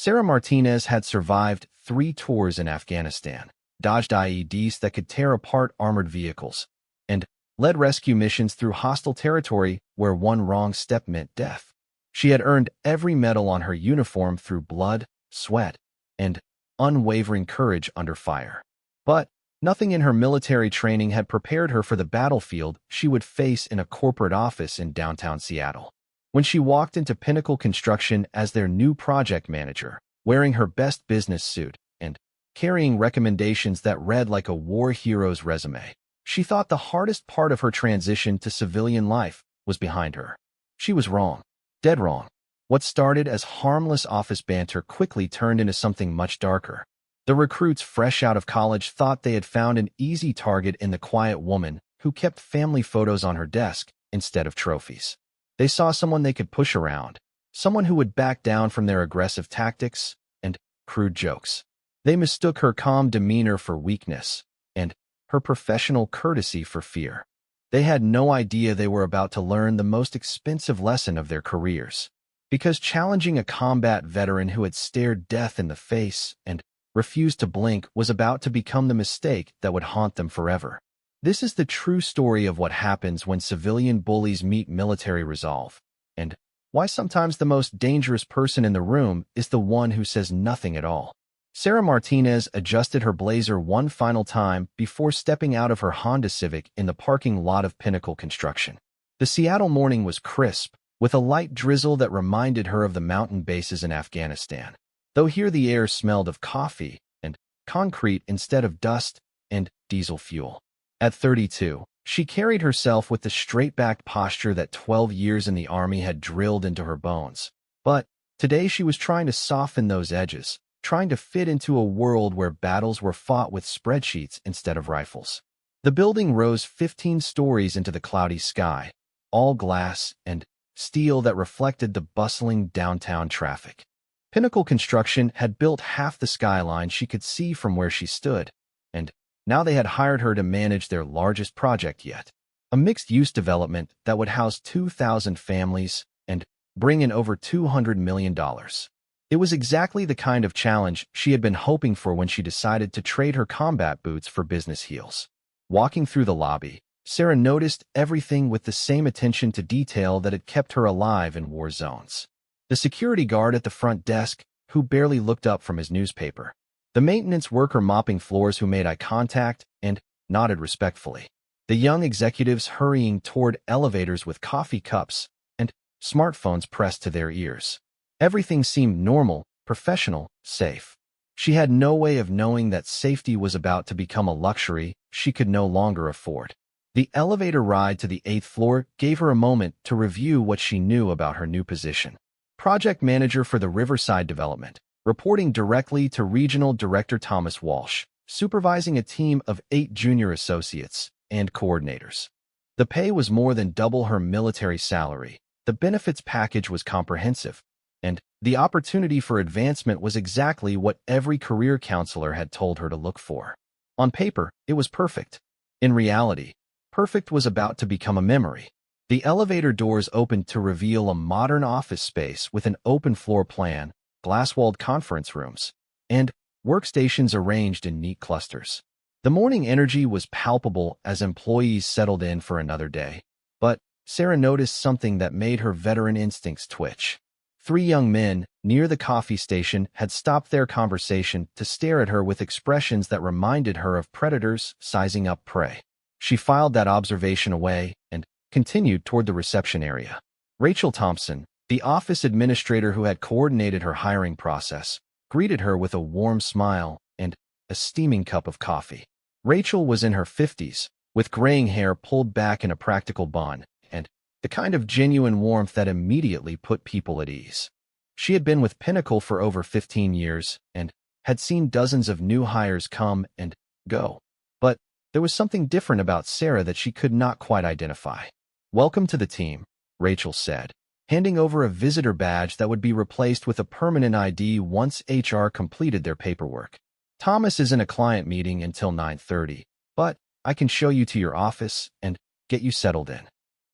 Sarah Martinez had survived 3 tours in Afghanistan, dodged IEDs that could tear apart armored vehicles, and led rescue missions through hostile territory where one wrong step meant death. She had earned every medal on her uniform through blood, sweat, and unwavering courage under fire. But nothing in her military training had prepared her for the battlefield she would face in a corporate office in downtown Seattle. When she walked into Pinnacle Construction as their new project manager, wearing her best business suit and carrying recommendations that read like a war hero's resume, she thought the hardest part of her transition to civilian life was behind her. She was wrong. Dead wrong. What started as harmless office banter quickly turned into something much darker. The recruits fresh out of college thought they had found an easy target in the quiet woman who kept family photos on her desk instead of trophies. They saw someone they could push around, someone who would back down from their aggressive tactics and crude jokes. They mistook her calm demeanor for weakness and her professional courtesy for fear. They had no idea they were about to learn the most expensive lesson of their careers. Because challenging a combat veteran who had stared death in the face and refused to blink was about to become the mistake that would haunt them forever. This is the true story of what happens when civilian bullies meet military resolve, and why sometimes the most dangerous person in the room is the one who says nothing at all. Sarah Martinez adjusted her blazer one final time before stepping out of her Honda Civic in the parking lot of Pinnacle Construction. The Seattle morning was crisp, with a light drizzle that reminded her of the mountain bases in Afghanistan, though here the air smelled of coffee and concrete instead of dust and diesel fuel. At 32, she carried herself with the straight-backed posture that 12 years in the Army had drilled into her bones. But today she was trying to soften those edges, trying to fit into a world where battles were fought with spreadsheets instead of rifles. The building rose 15 stories into the cloudy sky, all glass and steel that reflected the bustling downtown traffic. Pinnacle Construction had built half the skyline she could see from where she stood, and now they had hired her to manage their largest project yet, a mixed-use development that would house 2,000 families and bring in over $200 million. It was exactly the kind of challenge she had been hoping for when she decided to trade her combat boots for business heels. Walking through the lobby, Sarah noticed everything with the same attention to detail that had kept her alive in war zones. The security guard at the front desk, who barely looked up from his newspaper. The maintenance worker mopping floors who made eye contact and nodded respectfully. The young executives hurrying toward elevators with coffee cups and smartphones pressed to their ears. Everything seemed normal, professional, safe. She had no way of knowing that safety was about to become a luxury she could no longer afford. The elevator ride to the 8th floor gave her a moment to review what she knew about her new position. Project manager for the Riverside development, reporting directly to Regional Director Thomas Walsh, supervising a team of 8 junior associates and coordinators. The pay was more than double her military salary, the benefits package was comprehensive, and the opportunity for advancement was exactly what every career counselor had told her to look for. On paper, it was perfect. In reality, perfect was about to become a memory. The elevator doors opened to reveal a modern office space with an open floor plan, glass-walled conference rooms, and workstations arranged in neat clusters. The morning energy was palpable as employees settled in for another day, but Sarah noticed something that made her veteran instincts twitch. 3 young men near the coffee station had stopped their conversation to stare at her with expressions that reminded her of predators sizing up prey. She filed that observation away and continued toward the reception area. Rachel Thompson, the office administrator who had coordinated her hiring process, greeted her with a warm smile and a steaming cup of coffee. Rachel was in her 50s, with graying hair pulled back in a practical bun, and the kind of genuine warmth that immediately put people at ease. She had been with Pinnacle for over 15 years and had seen dozens of new hires come and go. But there was something different about Sarah that she could not quite identify. "Welcome to the team," Rachel said, handing over a visitor badge that would be replaced with a permanent ID once HR completed their paperwork. "Thomas is in a client meeting until 9:30, but I can show you to your office and get you settled in."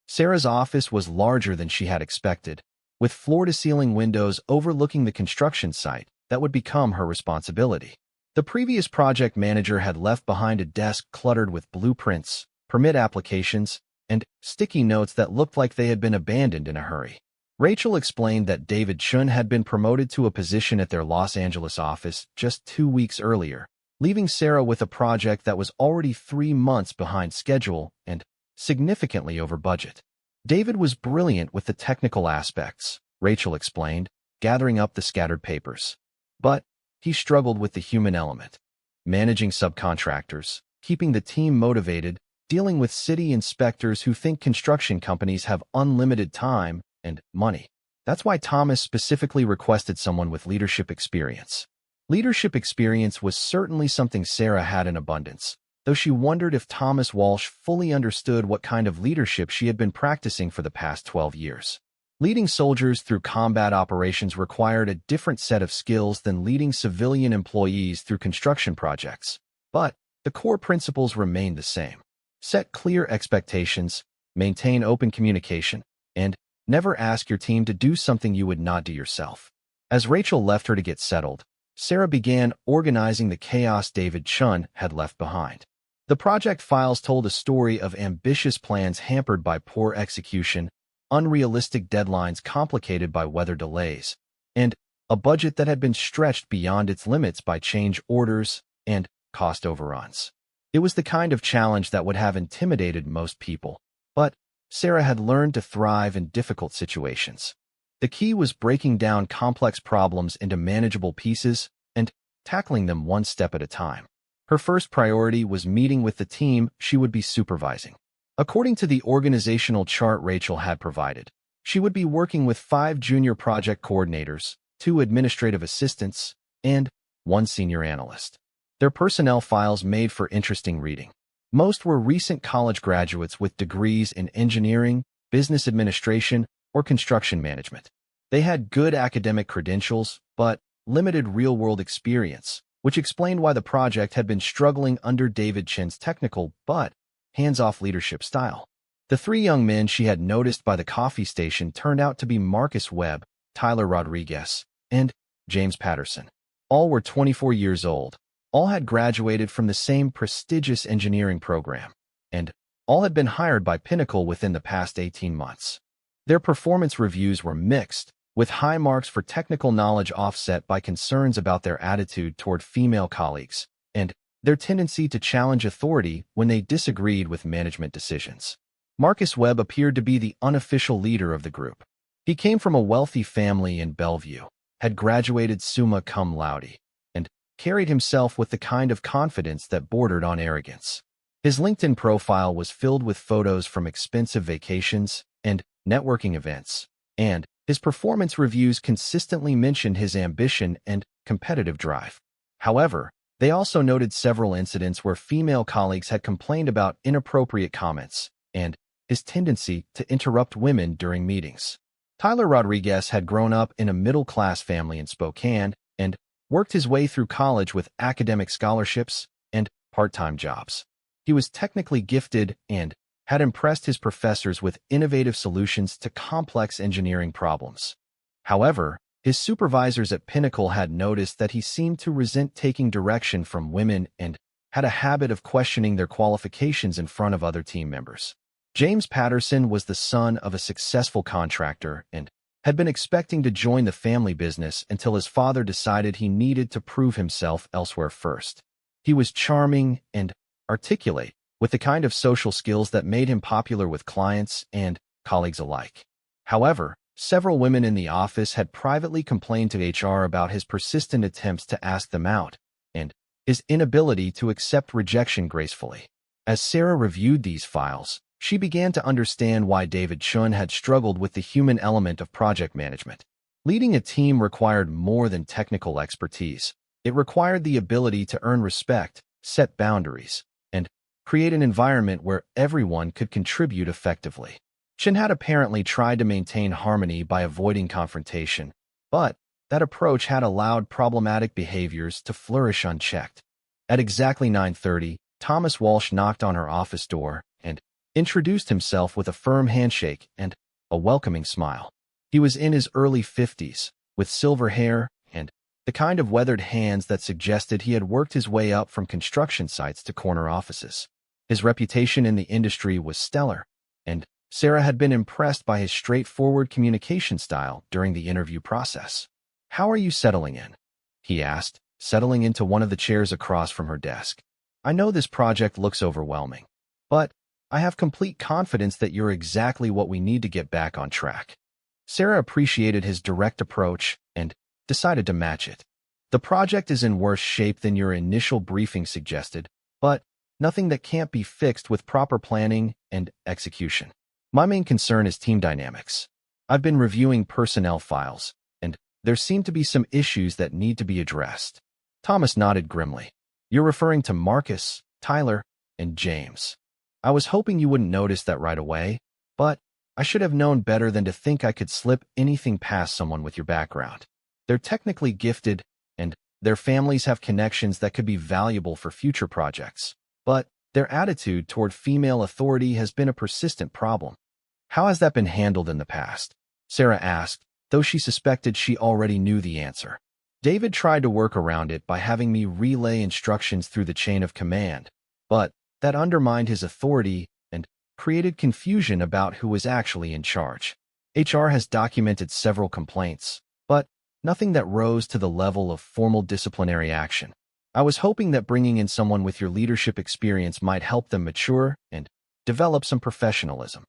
Sarah's office was larger than she had expected, with floor-to-ceiling windows overlooking the construction site that would become her responsibility. The previous project manager had left behind a desk cluttered with blueprints, permit applications, and sticky notes that looked like they had been abandoned in a hurry. Rachel explained that David Chun had been promoted to a position at their Los Angeles office just 2 weeks earlier, leaving Sarah with a project that was already 3 months behind schedule and significantly over budget. David was brilliant with the technical aspects, Rachel explained, gathering up the scattered papers. But he struggled with the human element, managing subcontractors, keeping the team motivated, dealing with city inspectors who think construction companies have unlimited time and money. That's why Thomas specifically requested someone with leadership experience. Leadership experience was certainly something Sarah had in abundance, though she wondered if Thomas Walsh fully understood what kind of leadership she had been practicing for the past 12 years. Leading soldiers through combat operations required a different set of skills than leading civilian employees through construction projects, but the core principles remained the same. Set clear expectations, maintain open communication, and never ask your team to do something you would not do yourself. As Rachel left her to get settled, Sarah began organizing the chaos David Chun had left behind. The project files told a story of ambitious plans hampered by poor execution, unrealistic deadlines complicated by weather delays, and a budget that had been stretched beyond its limits by change orders and cost overruns. It was the kind of challenge that would have intimidated most people, but Sarah had learned to thrive in difficult situations. The key was breaking down complex problems into manageable pieces and tackling them one step at a time. Her first priority was meeting with the team she would be supervising. According to the organizational chart Rachel had provided, she would be working with 5 junior project coordinators, 2 administrative assistants, and 1 senior analyst. Their personnel files made for interesting reading. Most were recent college graduates with degrees in engineering, business administration, or construction management. They had good academic credentials, but limited real-world experience, which explained why the project had been struggling under David Chun's technical but hands-off leadership style. The 3 young men she had noticed by the coffee station turned out to be Marcus Webb, Tyler Rodriguez, and James Patterson. All were 24 years old. All had graduated from the same prestigious engineering program, and all had been hired by Pinnacle within the past 18 months. Their performance reviews were mixed, with high marks for technical knowledge offset by concerns about their attitude toward female colleagues and their tendency to challenge authority when they disagreed with management decisions. Marcus Webb appeared to be the unofficial leader of the group. He came from a wealthy family in Bellevue, had graduated summa cum laude, and carried himself with the kind of confidence that bordered on arrogance. His LinkedIn profile was filled with photos from expensive vacations and networking events, and his performance reviews consistently mentioned his ambition and competitive drive. However, they also noted several incidents where female colleagues had complained about inappropriate comments and his tendency to interrupt women during meetings. Tyler Rodriguez had grown up in a middle-class family in Spokane and worked his way through college with academic scholarships and part-time jobs. He was technically gifted and had impressed his professors with innovative solutions to complex engineering problems. However, his supervisors at Pinnacle had noticed that he seemed to resent taking direction from women and had a habit of questioning their qualifications in front of other team members. James Patterson was the son of a successful contractor and had been expecting to join the family business until his father decided he needed to prove himself elsewhere first. He was charming and articulate, with the kind of social skills that made him popular with clients and colleagues alike. However, several women in the office had privately complained to HR about his persistent attempts to ask them out and his inability to accept rejection gracefully. As Sarah reviewed these files, she began to understand why David Chun had struggled with the human element of project management. Leading a team required more than technical expertise. It required the ability to earn respect, set boundaries, and create an environment where everyone could contribute effectively. Chun had apparently tried to maintain harmony by avoiding confrontation, but that approach had allowed problematic behaviors to flourish unchecked. At exactly 9:30, Thomas Walsh knocked on her office door and introduced himself with a firm handshake and a welcoming smile. He was in his early 50s, with silver hair and the kind of weathered hands that suggested he had worked his way up from construction sites to corner offices. His reputation in the industry was stellar, and Sarah had been impressed by his straightforward communication style during the interview process. "How are you settling in?" he asked, settling into one of the chairs across from her desk. "I know this project looks overwhelming, but I have complete confidence that you're exactly what we need to get back on track." Sarah appreciated his direct approach and decided to match it. "The project is in worse shape than your initial briefing suggested, but nothing that can't be fixed with proper planning and execution. My main concern is team dynamics. I've been reviewing personnel files, and there seem to be some issues that need to be addressed." Thomas nodded grimly. "You're referring to Marcus, Tyler, and James. I was hoping you wouldn't notice that right away, but I should have known better than to think I could slip anything past someone with your background. They're technically gifted, and their families have connections that could be valuable for future projects. But their attitude toward female authority has been a persistent problem." "How has that been handled in the past?" Sarah asked, though she suspected she already knew the answer. "David tried to work around it by having me relay instructions through the chain of command, but that undermined his authority and created confusion about who was actually in charge. HR has documented several complaints, but nothing that rose to the level of formal disciplinary action. I was hoping that bringing in someone with your leadership experience might help them mature and develop some professionalism."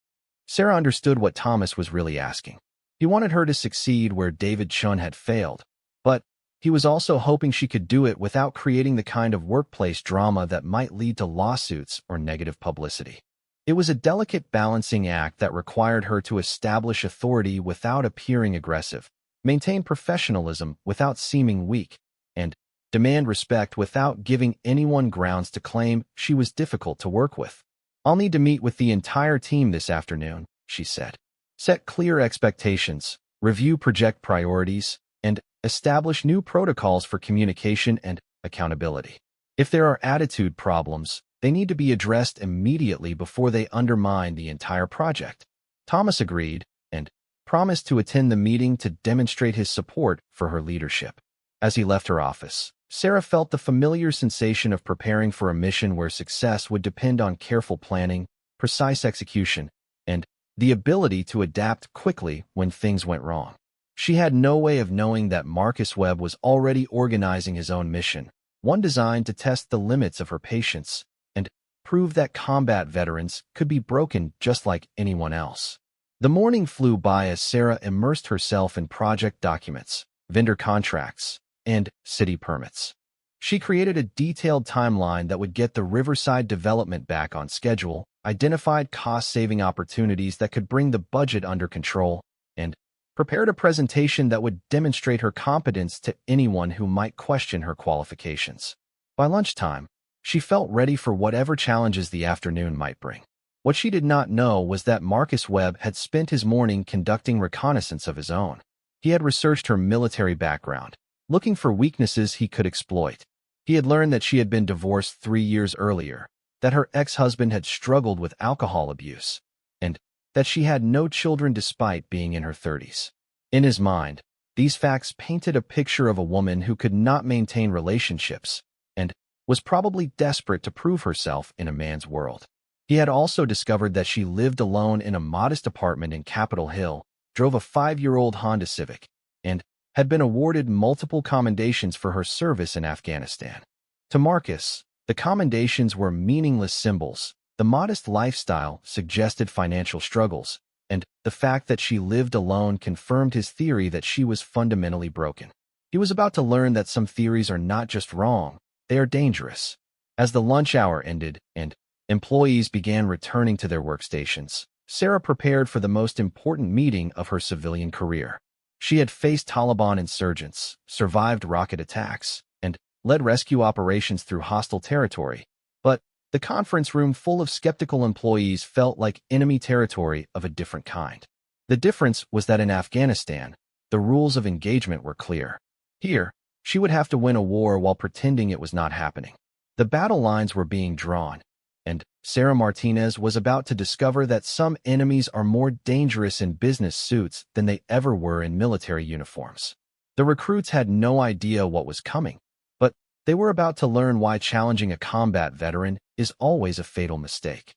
Sarah understood what Thomas was really asking. He wanted her to succeed where David Chun had failed, but he was also hoping she could do it without creating the kind of workplace drama that might lead to lawsuits or negative publicity. It was a delicate balancing act that required her to establish authority without appearing aggressive, maintain professionalism without seeming weak, and demand respect without giving anyone grounds to claim she was difficult to work with. "I'll need to meet with the entire team this afternoon," she said. "Set clear expectations, review project priorities, and establish new protocols for communication and accountability. If there are attitude problems, they need to be addressed immediately before they undermine the entire project." Thomas agreed and promised to attend the meeting to demonstrate his support for her leadership. As he left her office, Sarah felt the familiar sensation of preparing for a mission where success would depend on careful planning, precise execution, and the ability to adapt quickly when things went wrong. She had no way of knowing that Marcus Webb was already organizing his own mission, one designed to test the limits of her patience and prove that combat veterans could be broken just like anyone else. The morning flew by as Sarah immersed herself in project documents, vendor contracts, and city permits. She created a detailed timeline that would get the Riverside development back on schedule, identified cost-saving opportunities that could bring the budget under control, and prepared a presentation that would demonstrate her competence to anyone who might question her qualifications. By lunchtime, she felt ready for whatever challenges the afternoon might bring. What she did not know was that Marcus Webb had spent his morning conducting reconnaissance of his own. He had researched her military background, looking for weaknesses he could exploit. He had learned that she had been divorced 3 years earlier, that her ex-husband had struggled with alcohol abuse, and that she had no children despite being in her 30s. In his mind, these facts painted a picture of a woman who could not maintain relationships and was probably desperate to prove herself in a man's world. He had also discovered that she lived alone in a modest apartment in Capitol Hill, drove a 5-year-old Honda Civic, and had been awarded multiple commendations for her service in Afghanistan. To Marcus, the commendations were meaningless symbols. The modest lifestyle suggested financial struggles, and the fact that she lived alone confirmed his theory that she was fundamentally broken. He was about to learn that some theories are not just wrong, they are dangerous. As the lunch hour ended and employees began returning to their workstations, Sarah prepared for the most important meeting of her civilian career. She had faced Taliban insurgents, survived rocket attacks, and led rescue operations through hostile territory, but the conference room full of skeptical employees felt like enemy territory of a different kind. The difference was that in Afghanistan, the rules of engagement were clear. Here, she would have to win a war while pretending it was not happening. The battle lines were being drawn, and Sarah Martinez was about to discover that some enemies are more dangerous in business suits than they ever were in military uniforms. The recruits had no idea what was coming, but they were about to learn why challenging a combat veteran is always a fatal mistake.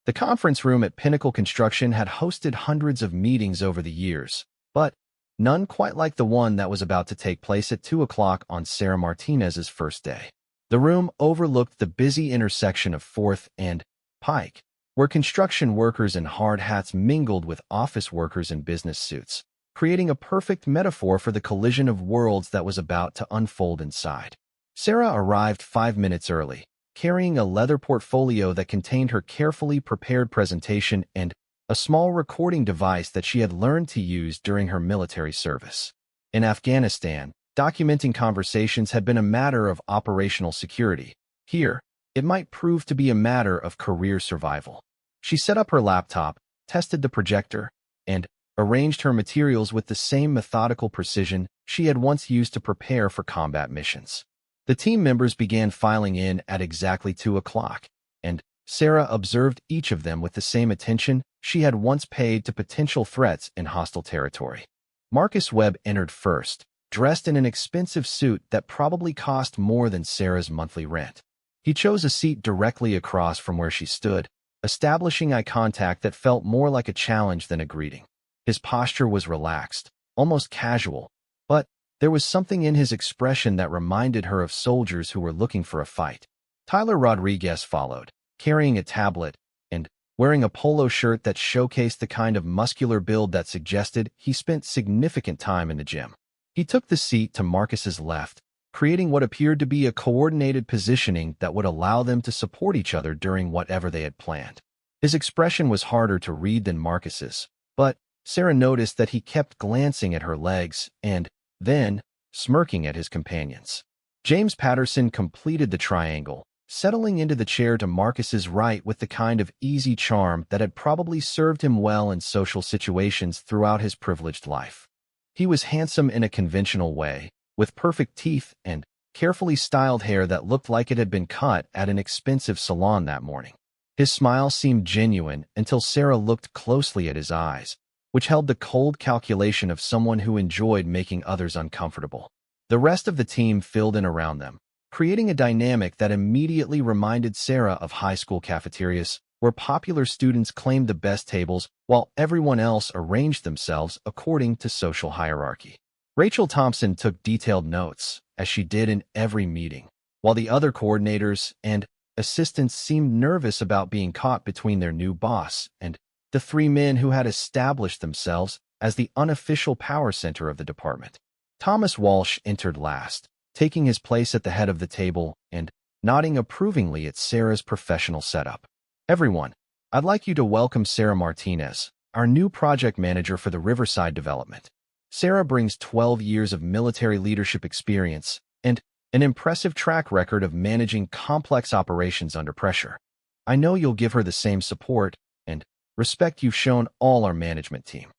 The conference room at Pinnacle Construction had hosted hundreds of meetings over the years, but none quite like the one that was about to take place at 2 o'clock on Sarah Martinez's first day. The room overlooked the busy intersection of 4th and Pike, where construction workers in hard hats mingled with office workers in business suits, creating a perfect metaphor for the collision of worlds that was about to unfold inside. Sarah arrived 5 minutes early, carrying a leather portfolio that contained her carefully prepared presentation and a small recording device that she had learned to use during her military service. In Afghanistan, documenting conversations had been a matter of operational security. Here, it might prove to be a matter of career survival. She set up her laptop, tested the projector, and arranged her materials with the same methodical precision she had once used to prepare for combat missions. The team members began filing in at exactly 2 o'clock, and Sarah observed each of them with the same attention she had once paid to potential threats in hostile territory. Marcus Webb entered first, dressed in an expensive suit that probably cost more than Sarah's monthly rent. He chose a seat directly across from where she stood, establishing eye contact that felt more like a challenge than a greeting. His posture was relaxed, almost casual, but there was something in his expression that reminded her of soldiers who were looking for a fight. Tyler Rodriguez followed, carrying a tablet and wearing a polo shirt that showcased the kind of muscular build that suggested he spent significant time in the gym. He took the seat to Marcus's left, creating what appeared to be a coordinated positioning that would allow them to support each other during whatever they had planned. His expression was harder to read than Marcus's, but Sarah noticed that he kept glancing at her legs and, then, smirking at his companions. James Patterson completed the triangle, settling into the chair to Marcus's right with the kind of easy charm that had probably served him well in social situations throughout his privileged life. He was handsome in a conventional way, with perfect teeth and carefully styled hair that looked like it had been cut at an expensive salon that morning. His smile seemed genuine until Sarah looked closely at his eyes, which held the cold calculation of someone who enjoyed making others uncomfortable. The rest of the team filled in around them, creating a dynamic that immediately reminded Sarah of high school cafeterias, where popular students claimed the best tables while everyone else arranged themselves according to social hierarchy. Rachel Thompson took detailed notes, as she did in every meeting, while the other coordinators and assistants seemed nervous about being caught between their new boss and the 3 men who had established themselves as the unofficial power center of the department. Thomas Walsh entered last, taking his place at the head of the table and nodding approvingly at Sarah's professional setup. "Everyone, I'd like you to welcome Sarah Martinez, our new project manager for the Riverside development. Sarah brings 12 years of military leadership experience and an impressive track record of managing complex operations under pressure. I know you'll give her the same support and respect you've shown all our management team."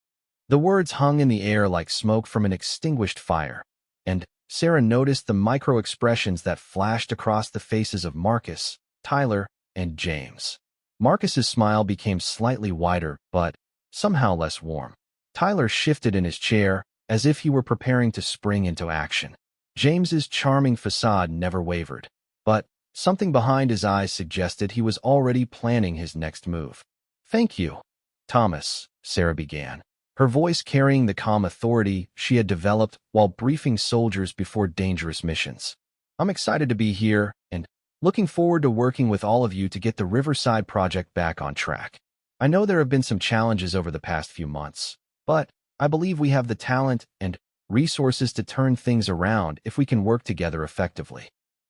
The words hung in the air like smoke from an extinguished fire, and Sarah noticed the micro-expressions that flashed across the faces of Marcus, Tyler, and James. Marcus's smile became slightly wider, but somehow less warm. Tyler shifted in his chair, as if he were preparing to spring into action. James's charming facade never wavered, but something behind his eyes suggested he was already planning his next move. "Thank you, Thomas," Sarah began, her voice carrying the calm authority she had developed while briefing soldiers before dangerous missions. "I'm excited to be here and looking forward to working with all of you to get the Riverside project back on track. I know there have been some challenges over the past few months, but I believe we have the talent and resources to turn things around if we can work together effectively."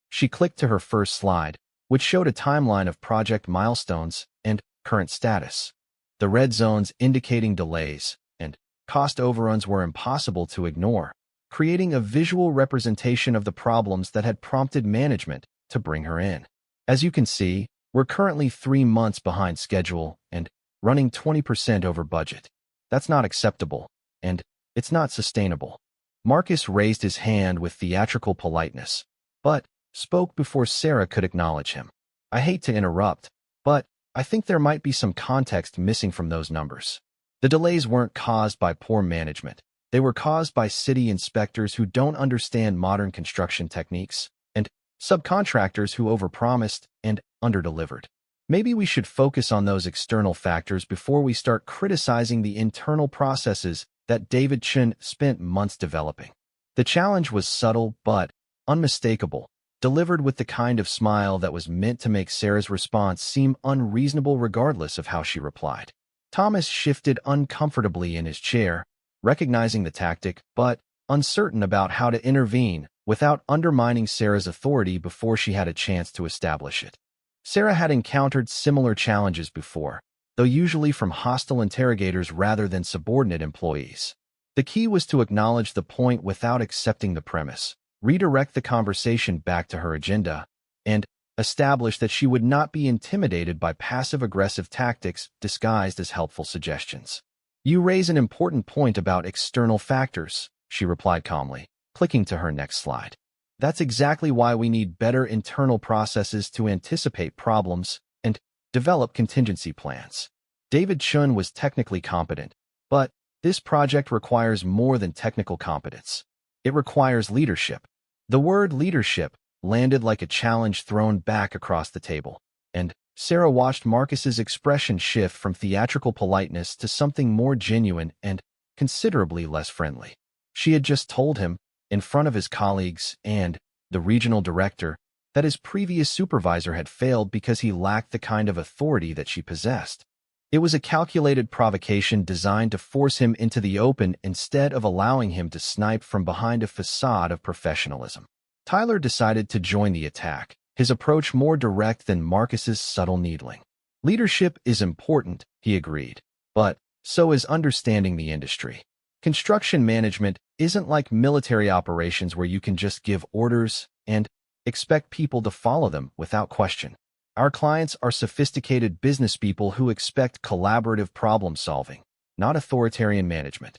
She clicked to her first slide, which showed a timeline of project milestones and current status. The red zones indicating delays and cost overruns were impossible to ignore, creating a visual representation of the problems that had prompted management to bring her in. "As you can see, we're currently 3 months behind schedule and running 20% over budget. That's not acceptable, and it's not sustainable." Marcus raised his hand with theatrical politeness, but spoke before Sarah could acknowledge him. "I hate to interrupt, but I think there might be some context missing from those numbers. The delays weren't caused by poor management. They were caused by city inspectors who don't understand modern construction techniques, and subcontractors who overpromised and underdelivered. Maybe we should focus on those external factors before we start criticizing the internal processes that David Chen spent months developing. The challenge was subtle but unmistakable, delivered with the kind of smile that was meant to make Sarah's response seem unreasonable regardless of how she replied. Thomas shifted uncomfortably in his chair, recognizing the tactic, but uncertain about how to intervene without undermining Sarah's authority before she had a chance to establish it. Sarah had encountered similar challenges before, though usually from hostile interrogators rather than subordinate employees. The key was to acknowledge the point without accepting the premise, redirect the conversation back to her agenda, and establish that she would not be intimidated by passive-aggressive tactics disguised as helpful suggestions. "You raise an important point about external factors," she replied calmly, clicking to her next slide. "That's exactly why we need better internal processes to anticipate problems and develop contingency plans." David Chun was technically competent, but this project requires more than technical competence. It requires leadership. The word leadership landed like a challenge thrown back across the table, and Sarah watched Marcus's expression shift from theatrical politeness to something more genuine and considerably less friendly. She had just told him, in front of his colleagues and the regional director, that his previous supervisor had failed because he lacked the kind of authority that she possessed. It was a calculated provocation designed to force him into the open instead of allowing him to snipe from behind a facade of professionalism. Tyler decided to join the attack, his approach more direct than Marcus's subtle needling. "Leadership is important," he agreed, "but so is understanding the industry. Construction management isn't like military operations where you can just give orders and expect people to follow them without question. Our clients are sophisticated business people who expect collaborative problem-solving, not authoritarian management."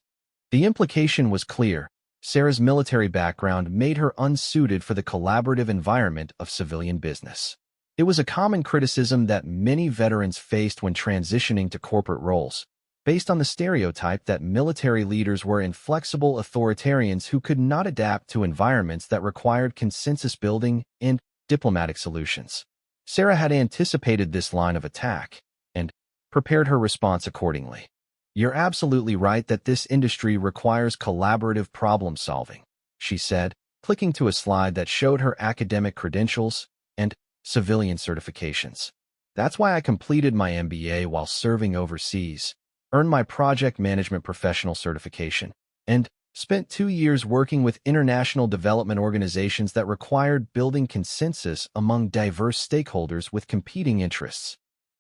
The implication was clear. Sarah's military background made her unsuited for the collaborative environment of civilian business. It was a common criticism that many veterans faced when transitioning to corporate roles, based on the stereotype that military leaders were inflexible authoritarians who could not adapt to environments that required consensus building and diplomatic solutions. Sarah had anticipated this line of attack and prepared her response accordingly. "You're absolutely right that this industry requires collaborative problem-solving," she said, clicking to a slide that showed her academic credentials and civilian certifications. "That's why I completed my MBA while serving overseas, earned my project management professional certification, and spent 2 years working with international development organizations that required building consensus among diverse stakeholders with competing interests."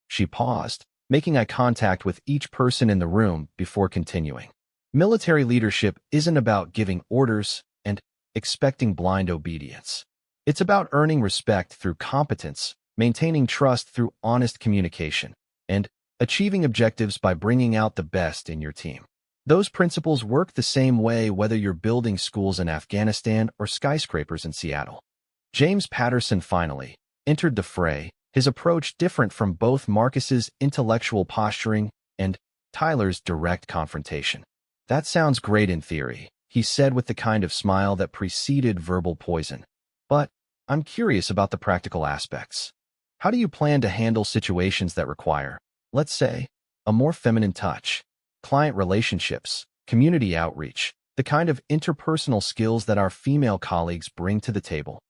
She paused, making eye contact with each person in the room before continuing. "Military leadership isn't about giving orders and expecting blind obedience. It's about earning respect through competence, maintaining trust through honest communication, and achieving objectives by bringing out the best in your team. Those principles work the same way whether you're building schools in Afghanistan or skyscrapers in Seattle." James Patterson finally entered the fray, his approach different from both Marcus's intellectual posturing and Tyler's direct confrontation. "That sounds great in theory," he said with the kind of smile that preceded verbal poison. "But I'm curious about the practical aspects. How do you plan to handle situations that require, let's say, a more feminine touch? Client relationships, community outreach, the kind of interpersonal skills that our female colleagues bring to the table."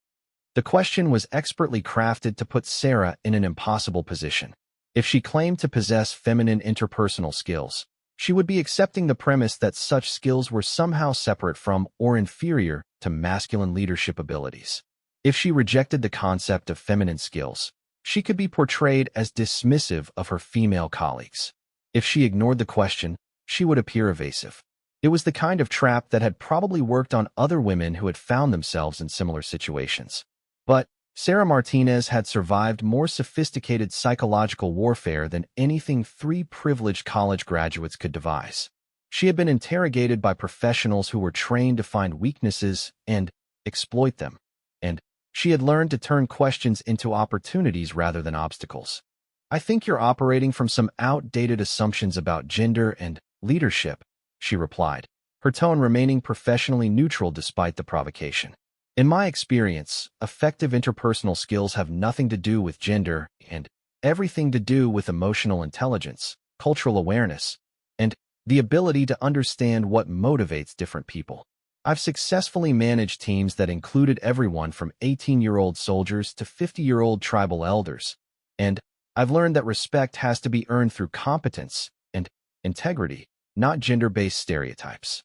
The question was expertly crafted to put Sarah in an impossible position. If she claimed to possess feminine interpersonal skills, she would be accepting the premise that such skills were somehow separate from or inferior to masculine leadership abilities. If she rejected the concept of feminine skills, she could be portrayed as dismissive of her female colleagues. If she ignored the question, she would appear evasive. It was the kind of trap that had probably worked on other women who had found themselves in similar situations. But Sarah Martinez had survived more sophisticated psychological warfare than anything 3 privileged college graduates could devise. She had been interrogated by professionals who were trained to find weaknesses and exploit them, and she had learned to turn questions into opportunities rather than obstacles. "I think you're operating from some outdated assumptions about gender and leadership," she replied, her tone remaining professionally neutral despite the provocation. In my experience, effective interpersonal skills have nothing to do with gender and everything to do with emotional intelligence, cultural awareness, and the ability to understand what motivates different people. I've successfully managed teams that included everyone from 18-year-old soldiers to 50-year-old tribal elders, and I've learned that respect has to be earned through competence and integrity, not gender-based stereotypes.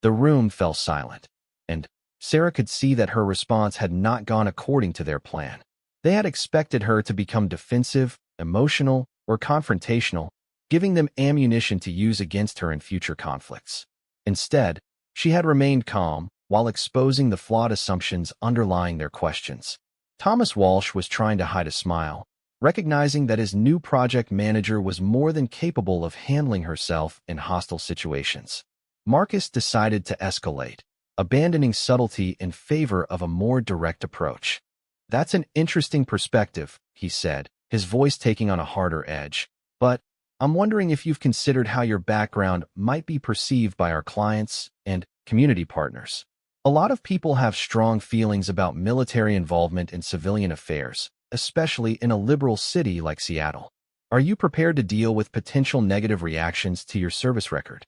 The room fell silent, and Sarah could see that her response had not gone according to their plan. They had expected her to become defensive, emotional, or confrontational, giving them ammunition to use against her in future conflicts. Instead, she had remained calm while exposing the flawed assumptions underlying their questions. Thomas Walsh was trying to hide a smile, recognizing that his new project manager was more than capable of handling herself in hostile situations. Marcus decided to escalate, abandoning subtlety in favor of a more direct approach. "That's an interesting perspective," he said, his voice taking on a harder edge. "But I'm wondering if you've considered how your background might be perceived by our clients and community partners. A lot of people have strong feelings about military involvement in civilian affairs, especially in a liberal city like Seattle. Are you prepared to deal with potential negative reactions to your service record?"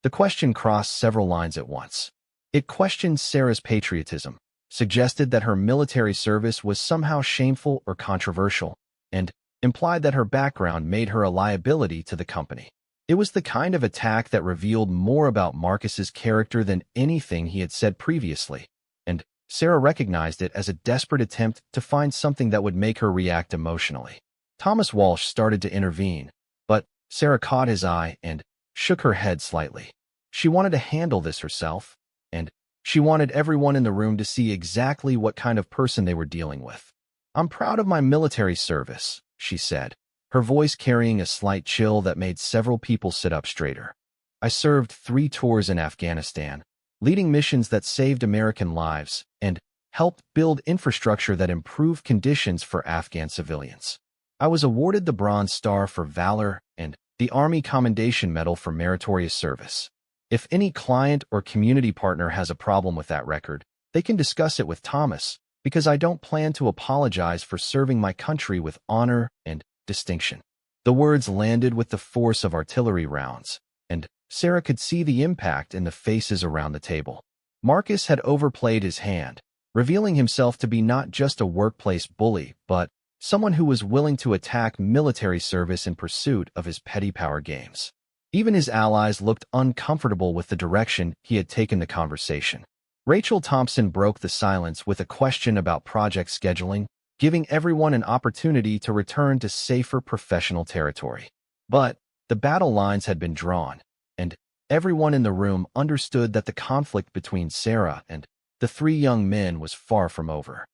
The question crossed several lines at once. It questioned Sarah's patriotism, suggested that her military service was somehow shameful or controversial, and implied that her background made her a liability to the company. It was the kind of attack that revealed more about Marcus's character than anything he had said previously, and Sarah recognized it as a desperate attempt to find something that would make her react emotionally. Thomas Walsh started to intervene, but Sarah caught his eye and shook her head slightly. She wanted to handle this herself, and she wanted everyone in the room to see exactly what kind of person they were dealing with. "I'm proud of my military service," she said, her voice carrying a slight chill that made several people sit up straighter. "I served 3 tours in Afghanistan, leading missions that saved American lives and helped build infrastructure that improved conditions for Afghan civilians. I was awarded the Bronze Star for Valor and the Army Commendation Medal for Meritorious Service. If any client or community partner has a problem with that record, they can discuss it with Thomas, because I don't plan to apologize for serving my country with honor and distinction." The words landed with the force of artillery rounds, and Sarah could see the impact in the faces around the table. Marcus had overplayed his hand, revealing himself to be not just a workplace bully, but someone who was willing to attack military service in pursuit of his petty power games. Even his allies looked uncomfortable with the direction he had taken the conversation. Rachel Thompson broke the silence with a question about project scheduling, giving everyone an opportunity to return to safer professional territory. But the battle lines had been drawn, and everyone in the room understood that the conflict between Sarah and the 3 young men was far from over.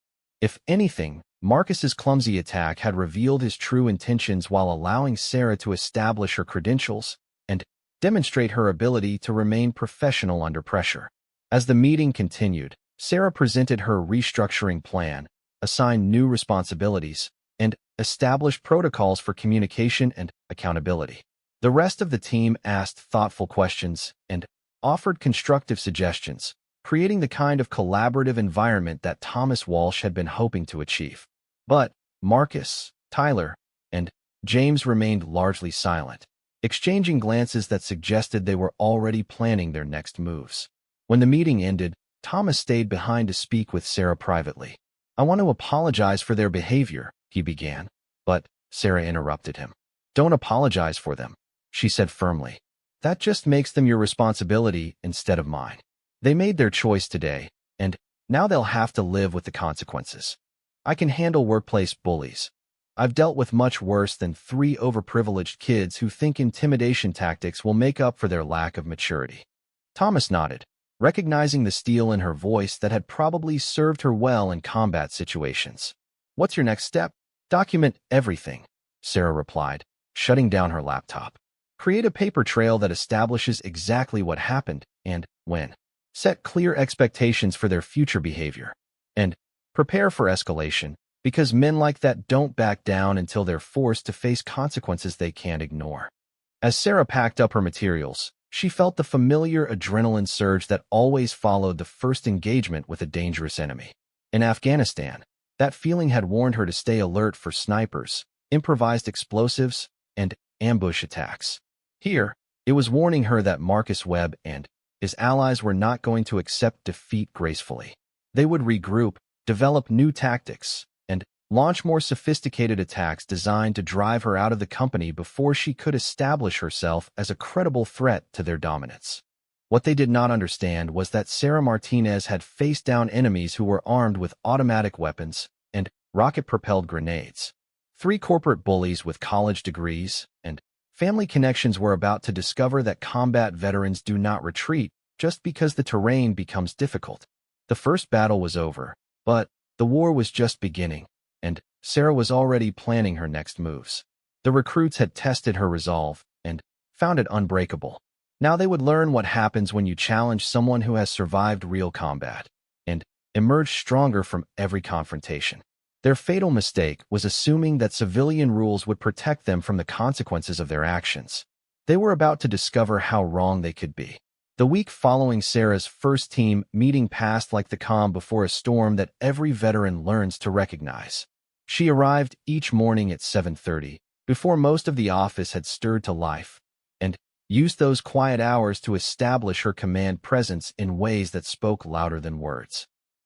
If anything, Marcus's clumsy attack had revealed his true intentions while allowing Sarah to establish her credentials and demonstrate her ability to remain professional under pressure. As the meeting continued, Sarah presented her restructuring plan, assigned new responsibilities, and established protocols for communication and accountability. The rest of the team asked thoughtful questions and offered constructive suggestions, creating the kind of collaborative environment that Thomas Walsh had been hoping to achieve. But Marcus, Tyler, and James remained largely silent, exchanging glances that suggested they were already planning their next moves. When the meeting ended, Thomas stayed behind to speak with Sarah privately. "I want to apologize for their behavior," he began, but Sarah interrupted him. "Don't apologize for them," she said firmly. "That just makes them your responsibility instead of mine. They made their choice today, and now they'll have to live with the consequences. I can handle workplace bullies. I've dealt with much worse than 3 overprivileged kids who think intimidation tactics will make up for their lack of maturity." Thomas nodded, recognizing the steel in her voice that had probably served her well in combat situations. "What's your next step?" "Document everything," Sarah replied, shutting down her laptop. "Create a paper trail that establishes exactly what happened and when. Set clear expectations for their future behavior. And prepare for escalation, because men like that don't back down until they're forced to face consequences they can't ignore." As Sarah packed up her materials, She felt the familiar adrenaline surge that always followed the first engagement with a dangerous enemy. In Afghanistan, that feeling had warned her to stay alert for snipers, improvised explosives, and ambush attacks. Here, it was warning her that Marcus Webb and his allies were not going to accept defeat gracefully. They would regroup, develop new tactics, and launch more sophisticated attacks designed to drive her out of the company before she could establish herself as a credible threat to their dominance. What they did not understand was that Sarah Martinez had faced down enemies who were armed with automatic weapons and rocket-propelled grenades. 3 corporate bullies with college degrees and family connections were about to discover that combat veterans do not retreat just because the terrain becomes difficult. The first battle was over, but the war was just beginning, and Sarah was already planning her next moves. The recruits had tested her resolve and found it unbreakable. Now they would learn what happens when you challenge someone who has survived real combat and emerge stronger from every confrontation. Their fatal mistake was assuming that civilian rules would protect them from the consequences of their actions. They were about to discover how wrong they could be. The week following Sarah's first team meeting passed like the calm before a storm that every veteran learns to recognize. She arrived each morning at 7:30, before most of the office had stirred to life, and used those quiet hours to establish her command presence in ways that spoke louder than words.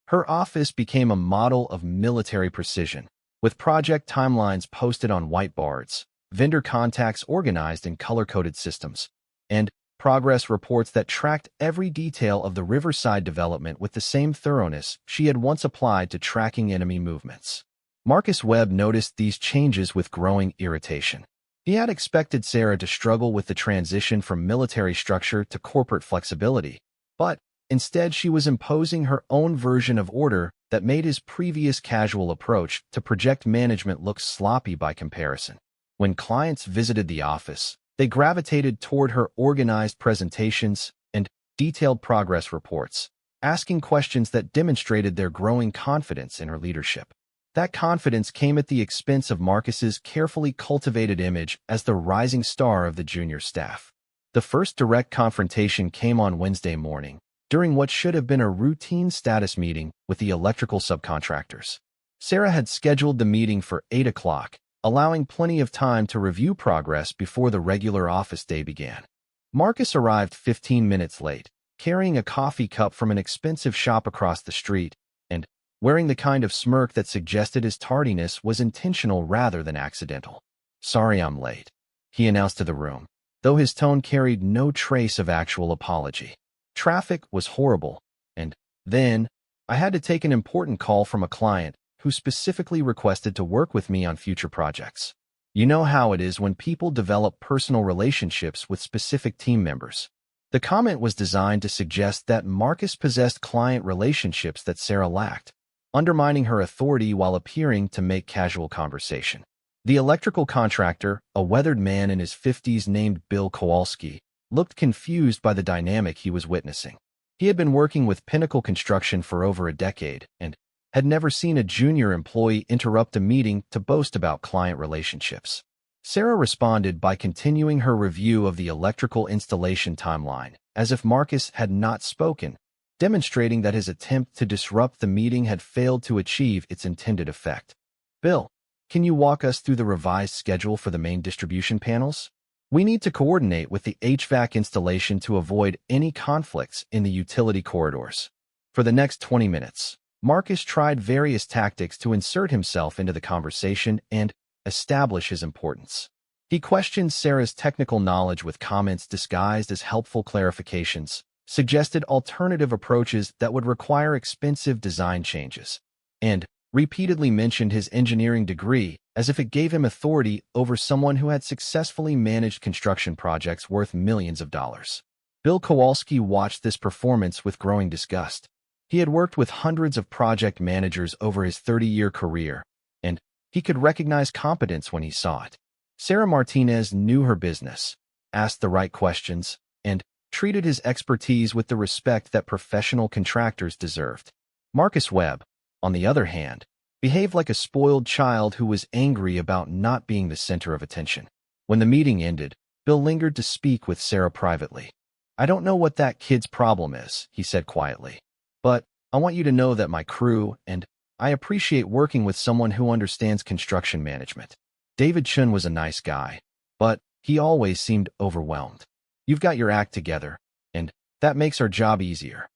Her office became a model of military precision, with project timelines posted on whiteboards, vendor contacts organized in color-coded systems, and progress reports that tracked every detail of the Riverside development with the same thoroughness she had once applied to tracking enemy movements. Marcus Webb noticed these changes with growing irritation. He had expected Sarah to struggle with the transition from military structure to corporate flexibility, but instead she was imposing her own version of order that made his previous casual approach to project management look sloppy by comparison. When clients visited the office, they gravitated toward her organized presentations and detailed progress reports, asking questions that demonstrated their growing confidence in her leadership. That confidence came at the expense of Marcus's carefully cultivated image as the rising star of the junior staff. The first direct confrontation came on Wednesday morning, during what should have been a routine status meeting with the electrical subcontractors. Sarah had scheduled the meeting for 8 o'clock, allowing plenty of time to review progress before the regular office day began. Marcus arrived 15 minutes late, carrying a coffee cup from an expensive shop across the street, and wearing the kind of smirk that suggested his tardiness was intentional rather than accidental. "Sorry I'm late," he announced to the room, though his tone carried no trace of actual apology. "Traffic was horrible, and then I had to take an important call from a client who specifically requested to work with me on future projects. You know how it is when people develop personal relationships with specific team members." The comment was designed to suggest that Marcus possessed client relationships that Sarah lacked, undermining her authority while appearing to make casual conversation. The electrical contractor, a weathered man in his 50s named Bill Kowalski, looked confused by the dynamic he was witnessing. He had been working with Pinnacle Construction for over a decade and had never seen a junior employee interrupt a meeting to boast about client relationships. Sarah responded by continuing her review of the electrical installation timeline, as if Marcus had not spoken, demonstrating that his attempt to disrupt the meeting had failed to achieve its intended effect. "Bill, can you walk us through the revised schedule for the main distribution panels? We need to coordinate with the HVAC installation to avoid any conflicts in the utility corridors." For the next 20 minutes, Marcus tried various tactics to insert himself into the conversation and establish his importance. He questioned Sarah's technical knowledge with comments disguised as helpful clarifications, suggested alternative approaches that would require expensive design changes, and repeatedly mentioned his engineering degree as if it gave him authority over someone who had successfully managed construction projects worth millions of dollars. Bill Kowalski watched this performance with growing disgust. He had worked with hundreds of project managers over his 30-year career, and he could recognize competence when he saw it. Sarah Martinez knew her business, asked the right questions, and treated his expertise with the respect that professional contractors deserved. Marcus Webb, on the other hand, behaved like a spoiled child who was angry about not being the center of attention. When the meeting ended, Bill lingered to speak with Sarah privately. "I don't know what that kid's problem is," he said quietly. "But I want you to know that my crew and I appreciate working with someone who understands construction management." David Chun was a nice guy, but he always seemed overwhelmed. "You've got your act together, and that makes our job easier."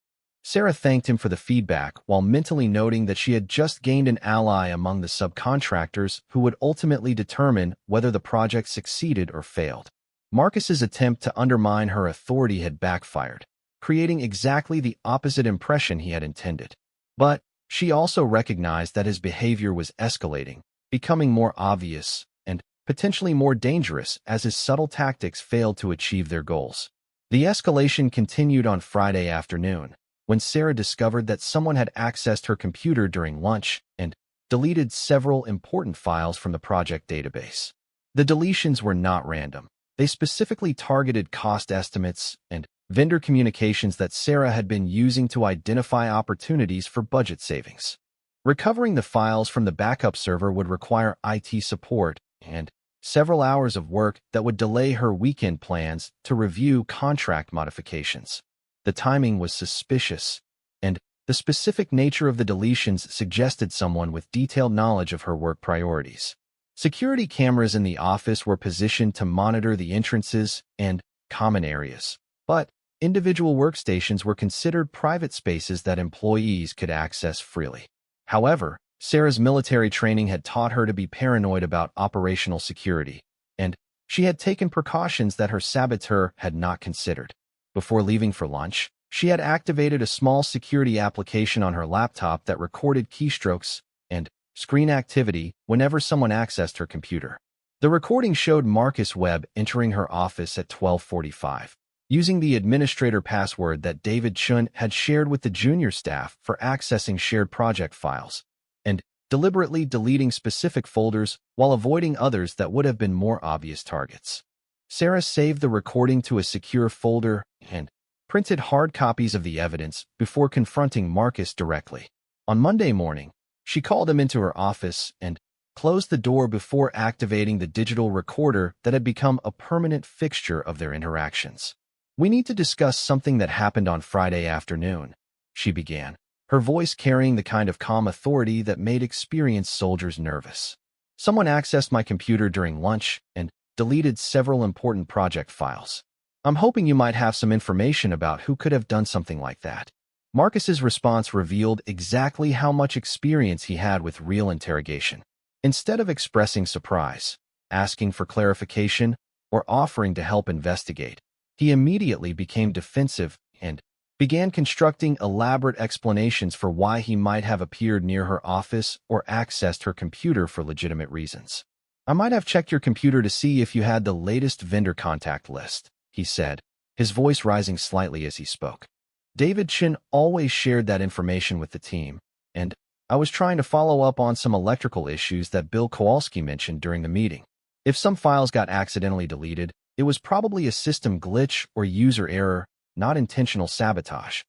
Sarah thanked him for the feedback while mentally noting that she had just gained an ally among the subcontractors who would ultimately determine whether the project succeeded or failed. Marcus's attempt to undermine her authority had backfired, creating exactly the opposite impression he had intended. But she also recognized that his behavior was escalating, becoming more obvious and potentially more dangerous as his subtle tactics failed to achieve their goals. The escalation continued on Friday afternoon, when Sarah discovered that someone had accessed her computer during lunch and deleted several important files from the project database. The deletions were not random. They specifically targeted cost estimates and vendor communications that Sarah had been using to identify opportunities for budget savings. Recovering the files from the backup server would require IT support and several hours of work that would delay her weekend plans to review contract modifications. The timing was suspicious, and the specific nature of the deletions suggested someone with detailed knowledge of her work priorities. Security cameras in the office were positioned to monitor the entrances and common areas, but individual workstations were considered private spaces that employees could access freely. However, Sarah's military training had taught her to be paranoid about operational security, and she had taken precautions that her saboteur had not considered. Before leaving for lunch, she had activated a small security application on her laptop that recorded keystrokes and screen activity whenever someone accessed her computer. The recording showed Marcus Webb entering her office at 12:45, using the administrator password that David Chun had shared with the junior staff for accessing shared project files, and deliberately deleting specific folders while avoiding others that would have been more obvious targets. Sarah saved the recording to a secure folder and printed hard copies of the evidence before confronting Marcus directly. On Monday morning, she called him into her office and closed the door before activating the digital recorder that had become a permanent fixture of their interactions. "We need to discuss something that happened on Friday afternoon," she began, her voice carrying the kind of calm authority that made experienced soldiers nervous. "Someone accessed my computer during lunch and deleted several important project files. I'm hoping you might have some information about who could have done something like that." Marcus's response revealed exactly how much experience he had with real interrogation. Instead of expressing surprise, asking for clarification, or offering to help investigate, he immediately became defensive and began constructing elaborate explanations for why he might have appeared near her office or accessed her computer for legitimate reasons. "I might have checked your computer to see if you had the latest vendor contact list," he said, his voice rising slightly as he spoke. David Chin always shared that information with the team, and I was trying to follow up on some electrical issues that Bill Kowalski mentioned during the meeting. If some files got accidentally deleted, it was probably a system glitch or user error, not intentional sabotage.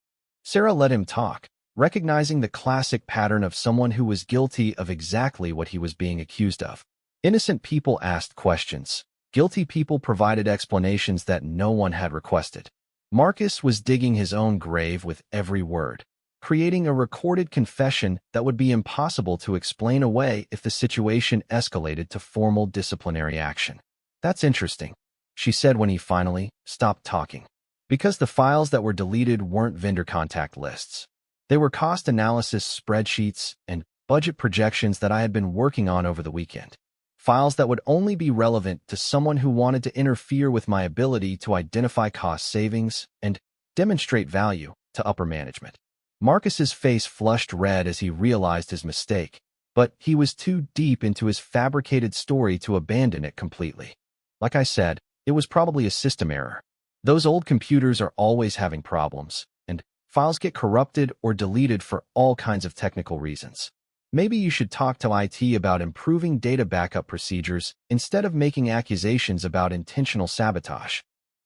Sarah let him talk, recognizing the classic pattern of someone who was guilty of exactly what he was being accused of. Innocent people asked questions. Guilty people provided explanations that no one had requested. Marcus was digging his own grave with every word, creating a recorded confession that would be impossible to explain away if the situation escalated to formal disciplinary action. "That's interesting," she said when he finally stopped talking, because the files that were deleted weren't vendor contact lists. They were cost analysis spreadsheets and budget projections that I had been working on over the weekend. Files that would only be relevant to someone who wanted to interfere with my ability to identify cost savings and demonstrate value to upper management. Marcus's face flushed red as he realized his mistake, but he was too deep into his fabricated story to abandon it completely. "Like I said, it was probably a system error. Those old computers are always having problems, and files get corrupted or deleted for all kinds of technical reasons. Maybe you should talk to IT about improving data backup procedures instead of making accusations about intentional sabotage."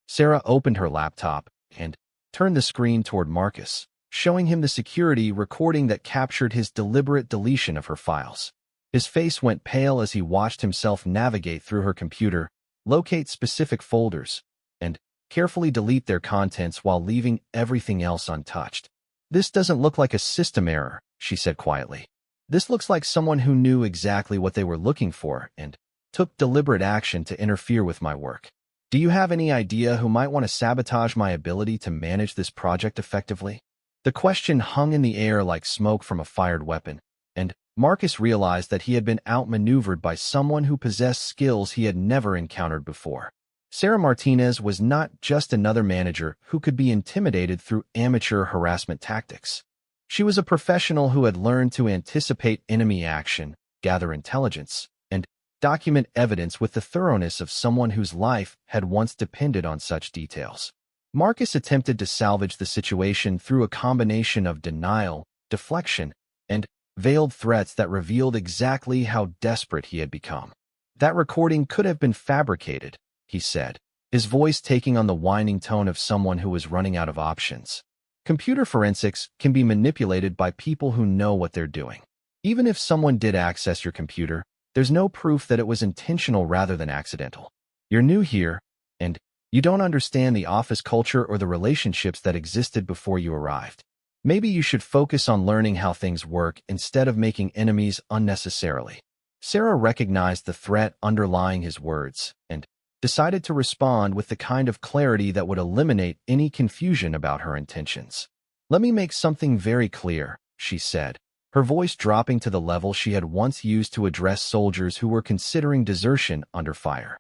Sarah opened her laptop and turned the screen toward Marcus, showing him the security recording that captured his deliberate deletion of her files. His face went pale as he watched himself navigate through her computer, locate specific folders, and carefully delete their contents while leaving everything else untouched. "This doesn't look like a system error," she said quietly. "This looks like someone who knew exactly what they were looking for and took deliberate action to interfere with my work. Do you have any idea who might want to sabotage my ability to manage this project effectively?" The question hung in the air like smoke from a fired weapon, and Marcus realized that he had been outmaneuvered by someone who possessed skills he had never encountered before. Sarah Martinez was not just another manager who could be intimidated through amateur harassment tactics. She was a professional who had learned to anticipate enemy action, gather intelligence, and document evidence with the thoroughness of someone whose life had once depended on such details. Marcus attempted to salvage the situation through a combination of denial, deflection, and veiled threats that revealed exactly how desperate he had become. "That recording could have been fabricated," he said, his voice taking on the whining tone of someone who was running out of options. "Computer forensics can be manipulated by people who know what they're doing. Even if someone did access your computer, there's no proof that it was intentional rather than accidental. You're new here, and you don't understand the office culture or the relationships that existed before you arrived. Maybe you should focus on learning how things work instead of making enemies unnecessarily." Sarah recognized the threat underlying his words and decided to respond with the kind of clarity that would eliminate any confusion about her intentions. "Let me make something very clear," she said, her voice dropping to the level she had once used to address soldiers who were considering desertion under fire.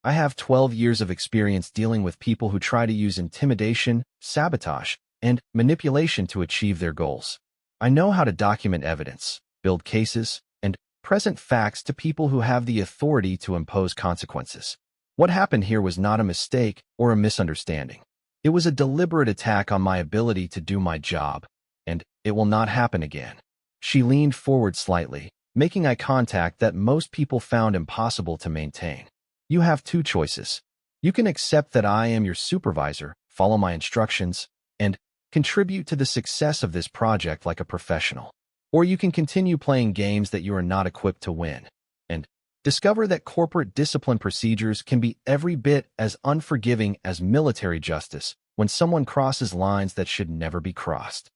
"I have 12 years of experience dealing with people who try to use intimidation, sabotage, and manipulation to achieve their goals. I know how to document evidence, build cases, and present facts to people who have the authority to impose consequences. What happened here was not a mistake or a misunderstanding. It was a deliberate attack on my ability to do my job, and it will not happen again." She leaned forward slightly, making eye contact that most people found impossible to maintain. "You have two choices. You can accept that I am your supervisor, follow my instructions, and contribute to the success of this project like a professional. Or you can continue playing games that you are not equipped to win, and discover that corporate discipline procedures can be every bit as unforgiving as military justice when someone crosses lines that should never be crossed."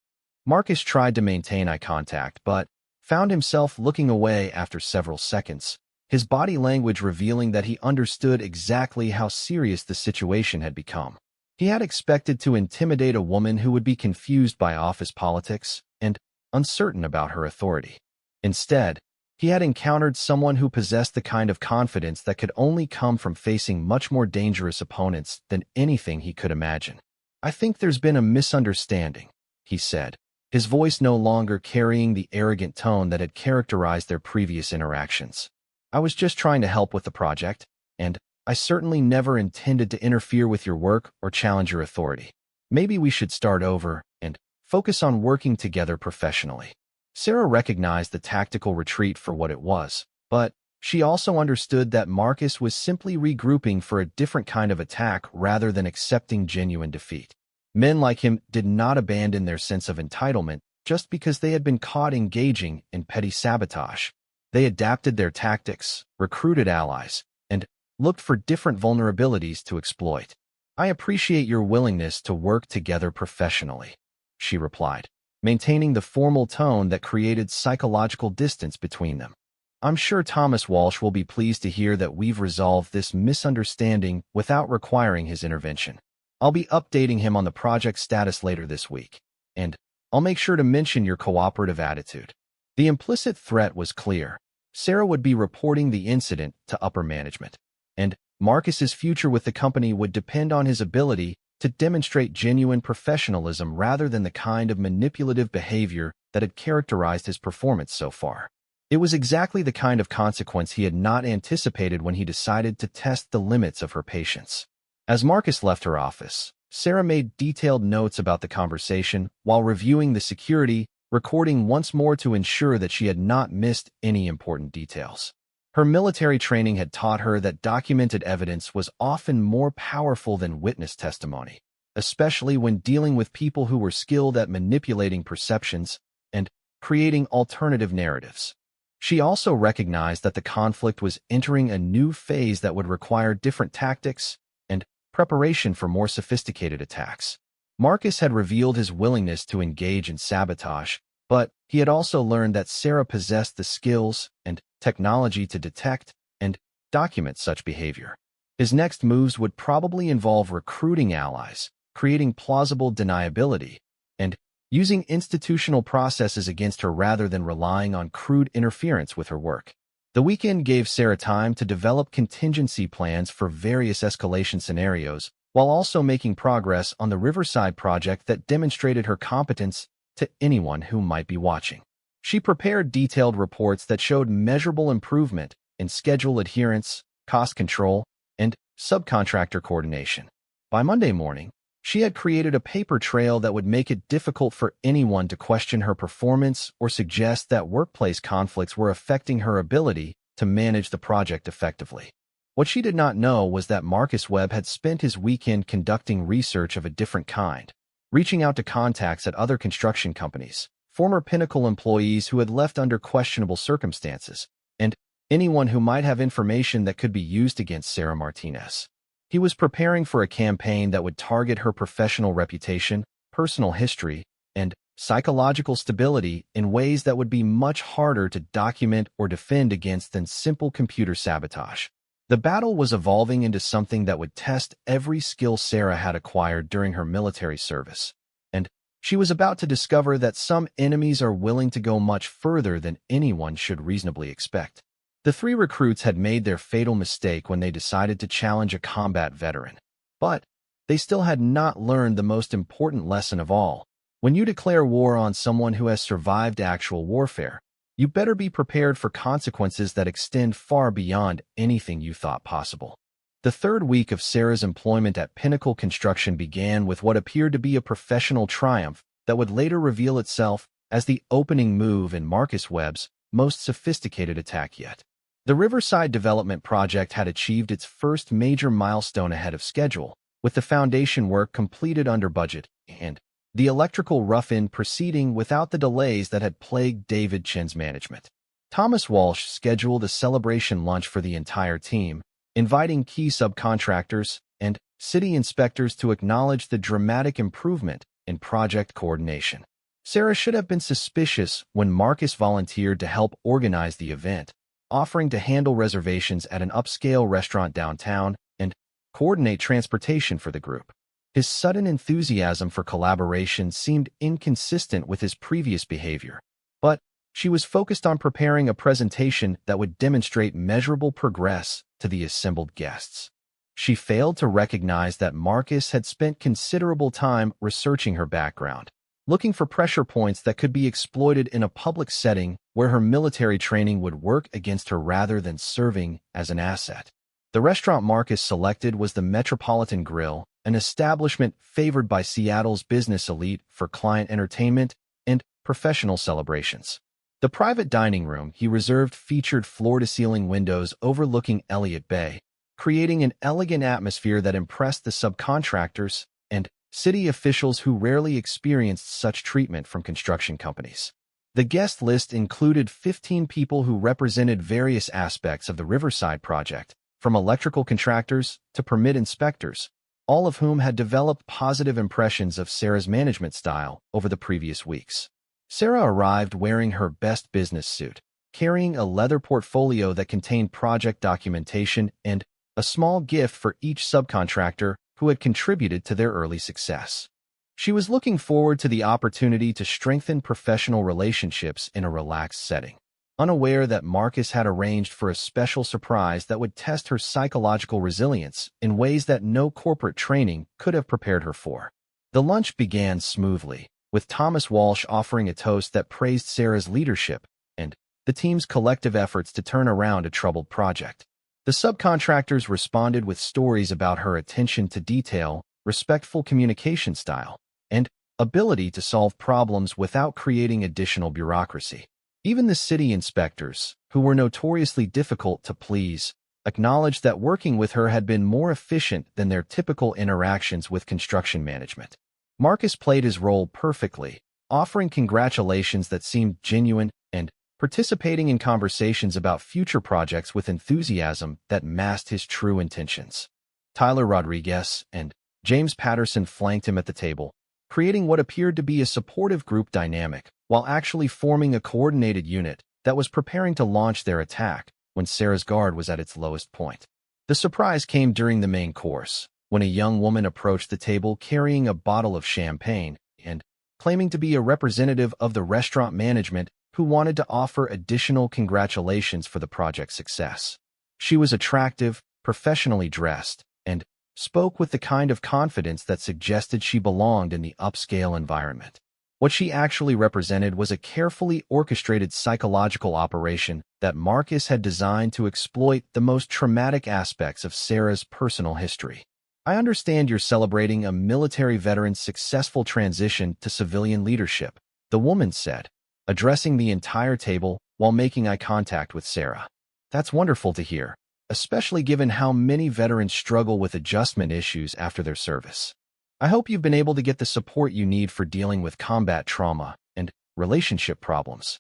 Marcus tried to maintain eye contact, but found himself looking away after several seconds, his body language revealing that he understood exactly how serious the situation had become. He had expected to intimidate a woman who would be confused by office politics and uncertain about her authority. Instead, he had encountered someone who possessed the kind of confidence that could only come from facing much more dangerous opponents than anything he could imagine. "I think there's been a misunderstanding," he said, his voice no longer carrying the arrogant tone that had characterized their previous interactions. "I was just trying to help with the project, and I certainly never intended to interfere with your work or challenge your authority. Maybe we should start over and focus on working together professionally." Sarah recognized the tactical retreat for what it was, but she also understood that Marcus was simply regrouping for a different kind of attack rather than accepting genuine defeat. Men like him did not abandon their sense of entitlement just because they had been caught engaging in petty sabotage. They adapted their tactics, recruited allies, and looked for different vulnerabilities to exploit. "I appreciate your willingness to work together professionally," she replied, maintaining the formal tone that created psychological distance between them. "I'm sure Thomas Walsh will be pleased to hear that we've resolved this misunderstanding without requiring his intervention. I'll be updating him on the project status later this week, and I'll make sure to mention your cooperative attitude." The implicit threat was clear. Sarah would be reporting the incident to upper management, and Marcus's future with the company would depend on his ability to demonstrate genuine professionalism rather than the kind of manipulative behavior that had characterized his performance so far. It was exactly the kind of consequence he had not anticipated when he decided to test the limits of her patience. As Marcus left her office, Sarah made detailed notes about the conversation while reviewing the security recording once more to ensure that she had not missed any important details. Her military training had taught her that documented evidence was often more powerful than witness testimony, especially when dealing with people who were skilled at manipulating perceptions and creating alternative narratives. She also recognized that the conflict was entering a new phase that would require different tactics and preparation for more sophisticated attacks. Marcus had revealed his willingness to engage in sabotage, but he had also learned that Sarah possessed the skills and technology to detect and document such behavior. His next moves would probably involve recruiting allies, creating plausible deniability, and using institutional processes against her rather than relying on crude interference with her work. The weekend gave Sarah time to develop contingency plans for various escalation scenarios, while also making progress on the Riverside project that demonstrated her competence to anyone who might be watching. She prepared detailed reports that showed measurable improvement in schedule adherence, cost control, and subcontractor coordination. By Monday morning, she had created a paper trail that would make it difficult for anyone to question her performance or suggest that workplace conflicts were affecting her ability to manage the project effectively. What she did not know was that Marcus Webb had spent his weekend conducting research of a different kind, reaching out to contacts at other construction companies, former Pinnacle employees who had left under questionable circumstances, and anyone who might have information that could be used against Sarah Martinez. He was preparing for a campaign that would target her professional reputation, personal history, and psychological stability in ways that would be much harder to document or defend against than simple computer sabotage. The battle was evolving into something that would test every skill Sarah had acquired during her military service, and she was about to discover that some enemies are willing to go much further than anyone should reasonably expect. The three recruits had made their fatal mistake when they decided to challenge a combat veteran. But they still had not learned the most important lesson of all. When you declare war on someone who has survived actual warfare, you better be prepared for consequences that extend far beyond anything you thought possible. The third week of Sarah's employment at Pinnacle Construction began with what appeared to be a professional triumph that would later reveal itself as the opening move in Marcus Webb's most sophisticated attack yet. The Riverside Development Project had achieved its first major milestone ahead of schedule, with the foundation work completed under budget and the electrical rough-in proceeding without the delays that had plagued David Chen's management. Thomas Walsh scheduled a celebration lunch for the entire team, inviting key subcontractors and city inspectors to acknowledge the dramatic improvement in project coordination. Sarah should have been suspicious when Marcus volunteered to help organize the event, offering to handle reservations at an upscale restaurant downtown and coordinate transportation for the group. His sudden enthusiasm for collaboration seemed inconsistent with his previous behavior, but she was focused on preparing a presentation that would demonstrate measurable progress to the assembled guests. She failed to recognize that Marcus had spent considerable time researching her background, looking for pressure points that could be exploited in a public setting where her military training would work against her rather than serving as an asset. The restaurant Marcus selected was the Metropolitan Grill, an establishment favored by Seattle's business elite for client entertainment and professional celebrations. The private dining room he reserved featured floor-to-ceiling windows overlooking Elliott Bay, creating an elegant atmosphere that impressed the subcontractors and city officials who rarely experienced such treatment from construction companies. The guest list included 15 people who represented various aspects of the Riverside project, from electrical contractors to permit inspectors, all of whom had developed positive impressions of Sarah's management style over the previous weeks. Sarah arrived wearing her best business suit, carrying a leather portfolio that contained project documentation and a small gift for each subcontractor who had contributed to their early success. She was looking forward to the opportunity to strengthen professional relationships in a relaxed setting, unaware that Marcus had arranged for a special surprise that would test her psychological resilience in ways that no corporate training could have prepared her for. The lunch began smoothly, with Thomas Walsh offering a toast that praised Sarah's leadership and the team's collective efforts to turn around a troubled project. The subcontractors responded with stories about her attention to detail, respectful communication style, and ability to solve problems without creating additional bureaucracy. Even the city inspectors, who were notoriously difficult to please, acknowledged that working with her had been more efficient than their typical interactions with construction management. Marcus played his role perfectly, offering congratulations that seemed genuine and participating in conversations about future projects with enthusiasm that masked his true intentions. Tyler Rodriguez and James Patterson flanked him at the table, creating what appeared to be a supportive group dynamic, while actually forming a coordinated unit that was preparing to launch their attack when Sarah's guard was at its lowest point. The surprise came during the main course, when a young woman approached the table carrying a bottle of champagne and claiming to be a representative of the restaurant management who wanted to offer additional congratulations for the project's success. She was attractive, professionally dressed, and spoke with the kind of confidence that suggested she belonged in the upscale environment. What she actually represented was a carefully orchestrated psychological operation that Marcus had designed to exploit the most traumatic aspects of Sarah's personal history. I understand you're celebrating a military veteran's successful transition to civilian leadership, the woman said, addressing the entire table while making eye contact with Sarah. That's wonderful to hear, especially given how many veterans struggle with adjustment issues after their service. I hope you've been able to get the support you need for dealing with combat trauma and relationship problems.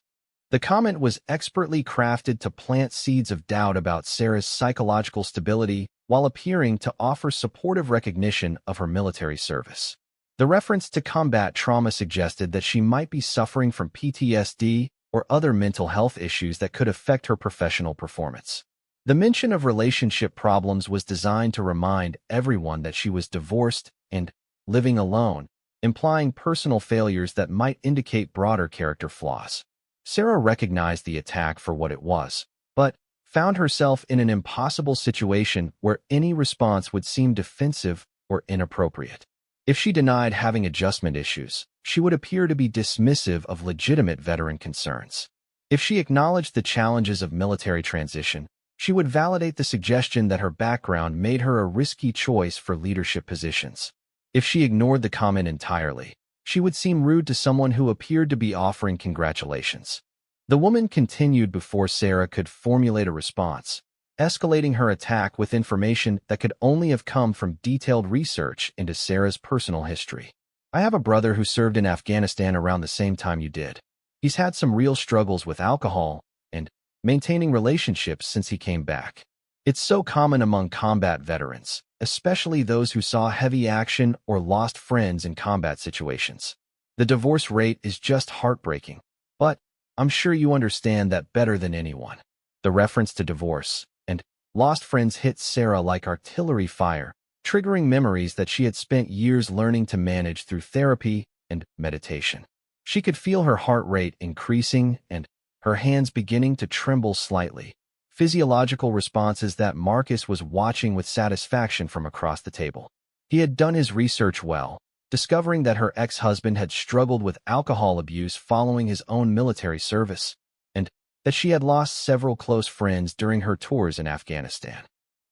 The comment was expertly crafted to plant seeds of doubt about Sarah's psychological stability while appearing to offer supportive recognition of her military service. The reference to combat trauma suggested that she might be suffering from PTSD or other mental health issues that could affect her professional performance. The mention of relationship problems was designed to remind everyone that she was divorced and living alone, implying personal failures that might indicate broader character flaws. Sarah recognized the attack for what it was, but found herself in an impossible situation where any response would seem defensive or inappropriate. If she denied having adjustment issues, she would appear to be dismissive of legitimate veteran concerns. If she acknowledged the challenges of military transition, she would validate the suggestion that her background made her a risky choice for leadership positions. If she ignored the comment entirely, she would seem rude to someone who appeared to be offering congratulations. The woman continued before Sarah could formulate a response, escalating her attack with information that could only have come from detailed research into Sarah's personal history. I have a brother who served in Afghanistan around the same time you did. He's had some real struggles with alcohol and maintaining relationships since he came back. It's so common among combat veterans, especially those who saw heavy action or lost friends in combat situations. The divorce rate is just heartbreaking, but I'm sure you understand that better than anyone. The reference to divorce and lost friends hit Sarah like artillery fire, triggering memories that she had spent years learning to manage through therapy and meditation. She could feel her heart rate increasing and her hands beginning to tremble slightly, physiological responses that Marcus was watching with satisfaction from across the table. He had done his research well, discovering that her ex-husband had struggled with alcohol abuse following his own military service, and that she had lost several close friends during her tours in Afghanistan.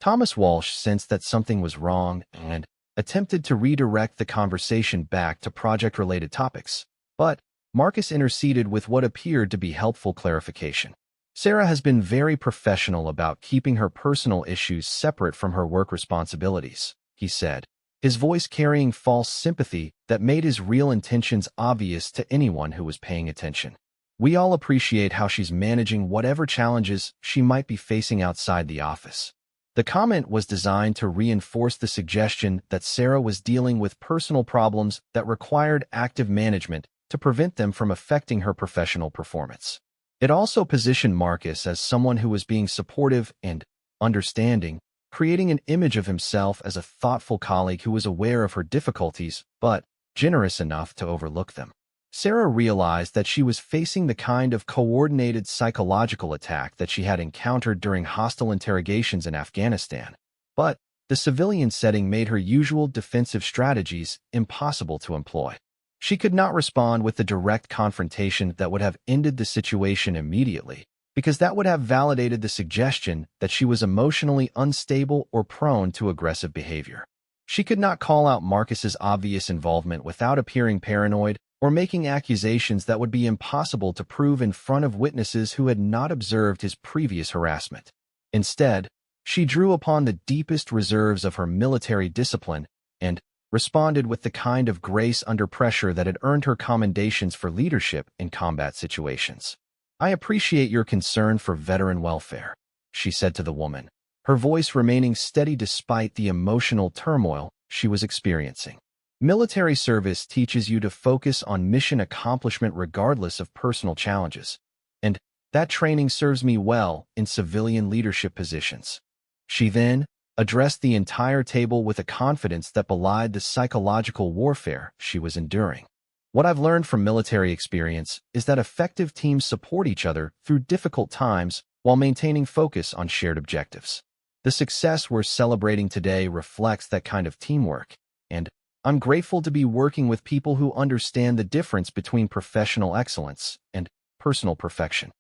Thomas Walsh sensed that something was wrong and attempted to redirect the conversation back to project-related topics, but Marcus interceded with what appeared to be helpful clarification. Sarah has been very professional about keeping her personal issues separate from her work responsibilities, he said, his voice carrying false sympathy that made his real intentions obvious to anyone who was paying attention. We all appreciate how she's managing whatever challenges she might be facing outside the office. The comment was designed to reinforce the suggestion that Sarah was dealing with personal problems that required active management to prevent them from affecting her professional performance. It also positioned Marcus as someone who was being supportive and understanding, creating an image of himself as a thoughtful colleague who was aware of her difficulties, but generous enough to overlook them. Sarah realized that she was facing the kind of coordinated psychological attack that she had encountered during hostile interrogations in Afghanistan, but the civilian setting made her usual defensive strategies impossible to employ. She could not respond with the direct confrontation that would have ended the situation immediately, because that would have validated the suggestion that she was emotionally unstable or prone to aggressive behavior. She could not call out Marcus's obvious involvement without appearing paranoid or making accusations that would be impossible to prove in front of witnesses who had not observed his previous harassment. Instead, she drew upon the deepest reserves of her military discipline and responded with the kind of grace under pressure that had earned her commendations for leadership in combat situations. I appreciate your concern for veteran welfare, she said to the woman, her voice remaining steady despite the emotional turmoil she was experiencing. Military service teaches you to focus on mission accomplishment regardless of personal challenges, and that training serves me well in civilian leadership positions. She then addressed the entire table with a confidence that belied the psychological warfare she was enduring. What I've learned from military experience is that effective teams support each other through difficult times while maintaining focus on shared objectives. The success we're celebrating today reflects that kind of teamwork, and I'm grateful to be working with people who understand the difference between professional excellence and personal perfection.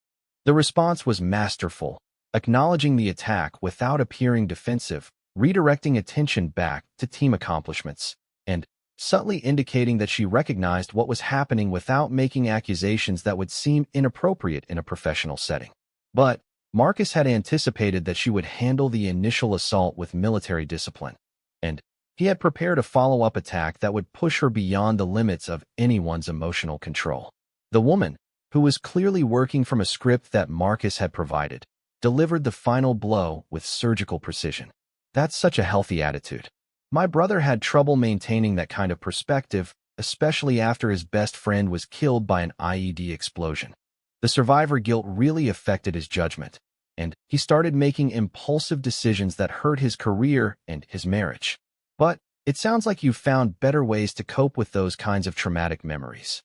The response was masterful, acknowledging the attack without appearing defensive, redirecting attention back to team accomplishments, and subtly indicating that she recognized what was happening without making accusations that would seem inappropriate in a professional setting. But Marcus had anticipated that she would handle the initial assault with military discipline, and he had prepared a follow-up attack that would push her beyond the limits of anyone's emotional control. The woman, who was clearly working from a script that Marcus had provided, delivered the final blow with surgical precision. That's such a healthy attitude. My brother had trouble maintaining that kind of perspective, especially after his best friend was killed by an IED explosion. The survivor guilt really affected his judgment, and he started making impulsive decisions that hurt his career and his marriage. But it sounds like you've found better ways to cope with those kinds of traumatic memories.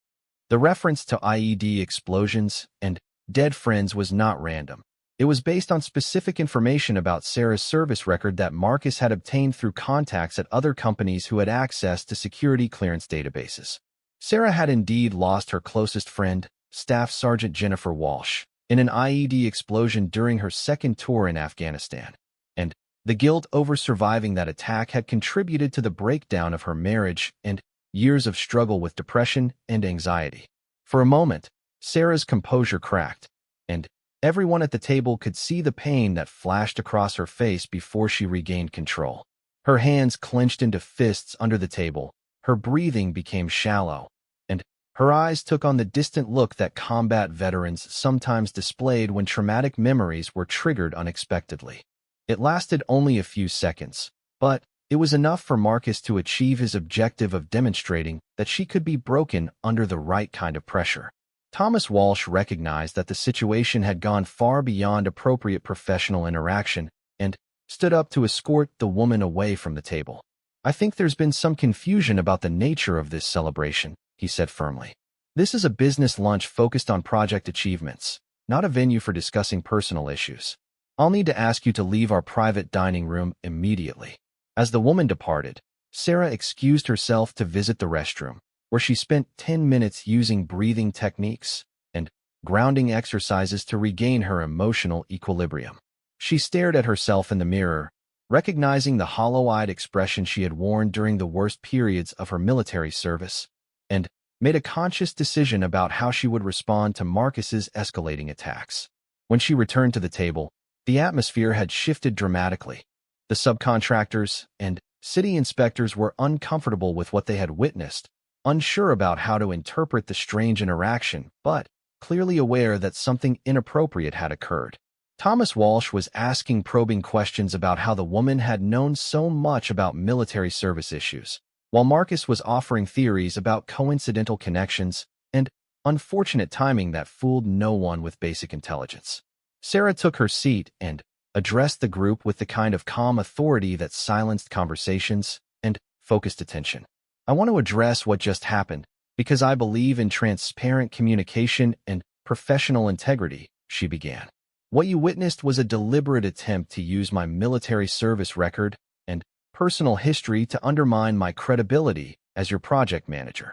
The reference to IED explosions and dead friends was not random. It was based on specific information about Sarah's service record that Marcus had obtained through contacts at other companies who had access to security clearance databases. Sarah had indeed lost her closest friend, Staff Sergeant Jennifer Walsh, in an IED explosion during her second tour in Afghanistan, and the guilt over surviving that attack had contributed to the breakdown of her marriage and years of struggle with depression and anxiety. For a moment, Sarah's composure cracked, and everyone at the table could see the pain that flashed across her face before she regained control. Her hands clenched into fists under the table, her breathing became shallow, and her eyes took on the distant look that combat veterans sometimes displayed when traumatic memories were triggered unexpectedly. It lasted only a few seconds, but it was enough for Marcus to achieve his objective of demonstrating that she could be broken under the right kind of pressure. Thomas Walsh recognized that the situation had gone far beyond appropriate professional interaction and stood up to escort the woman away from the table. "I think there's been some confusion about the nature of this celebration," he said firmly. "This is a business lunch focused on project achievements, not a venue for discussing personal issues. I'll need to ask you to leave our private dining room immediately." As the woman departed, Sarah excused herself to visit the restroom, where she spent 10 minutes using breathing techniques and grounding exercises to regain her emotional equilibrium. She stared at herself in the mirror, recognizing the hollow-eyed expression she had worn during the worst periods of her military service, and made a conscious decision about how she would respond to Marcus's escalating attacks. When she returned to the table, the atmosphere had shifted dramatically. The subcontractors and city inspectors were uncomfortable with what they had witnessed, unsure about how to interpret the strange interaction, but clearly aware that something inappropriate had occurred. Thomas Walsh was asking probing questions about how the woman had known so much about military service issues, while Marcus was offering theories about coincidental connections and unfortunate timing that fooled no one with basic intelligence. Sarah took her seat and addressed the group with the kind of calm authority that silenced conversations and focused attention. "I want to address what just happened because I believe in transparent communication and professional integrity," she began. "What you witnessed was a deliberate attempt to use my military service record and personal history to undermine my credibility as your project manager."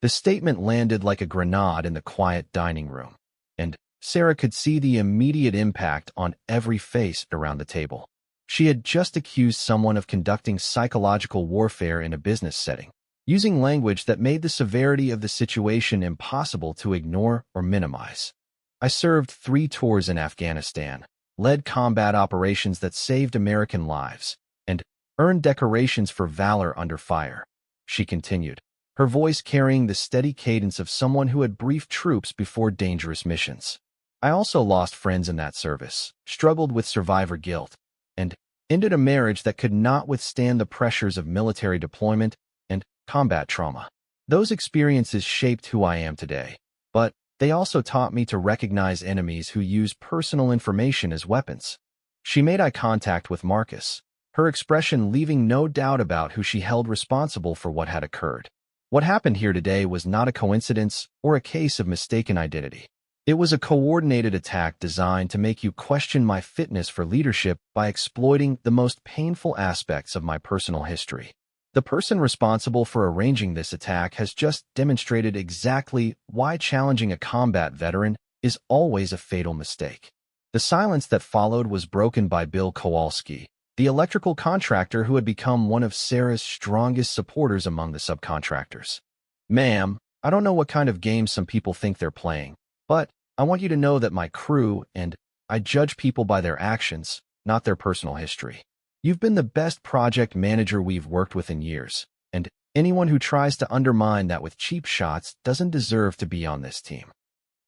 The statement landed like a grenade in the quiet dining room, and Sarah could see the immediate impact on every face around the table. She had just accused someone of conducting psychological warfare in a business setting, using language that made the severity of the situation impossible to ignore or minimize. "I served 3 tours in Afghanistan, led combat operations that saved American lives, and earned decorations for valor under fire," she continued, her voice carrying the steady cadence of someone who had briefed troops before dangerous missions. "I also lost friends in that service, struggled with survivor guilt, and ended a marriage that could not withstand the pressures of military deployment and combat trauma. Those experiences shaped who I am today, but they also taught me to recognize enemies who use personal information as weapons. She made eye contact with Marcus, her expression leaving no doubt about who she held responsible for what had occurred. What happened here today was not a coincidence or a case of mistaken identity. It was a coordinated attack designed to make you question my fitness for leadership by exploiting the most painful aspects of my personal history. The person responsible for arranging this attack has just demonstrated exactly why challenging a combat veteran is always a fatal mistake. The silence that followed was broken by Bill Kowalski, the electrical contractor who had become one of Sarah's strongest supporters among the subcontractors. "Ma'am, I don't know what kind of game some people think they're playing, but I want you to know that my crew and I judge people by their actions, not their personal history. You've been the best project manager we've worked with in years, and anyone who tries to undermine that with cheap shots doesn't deserve to be on this team."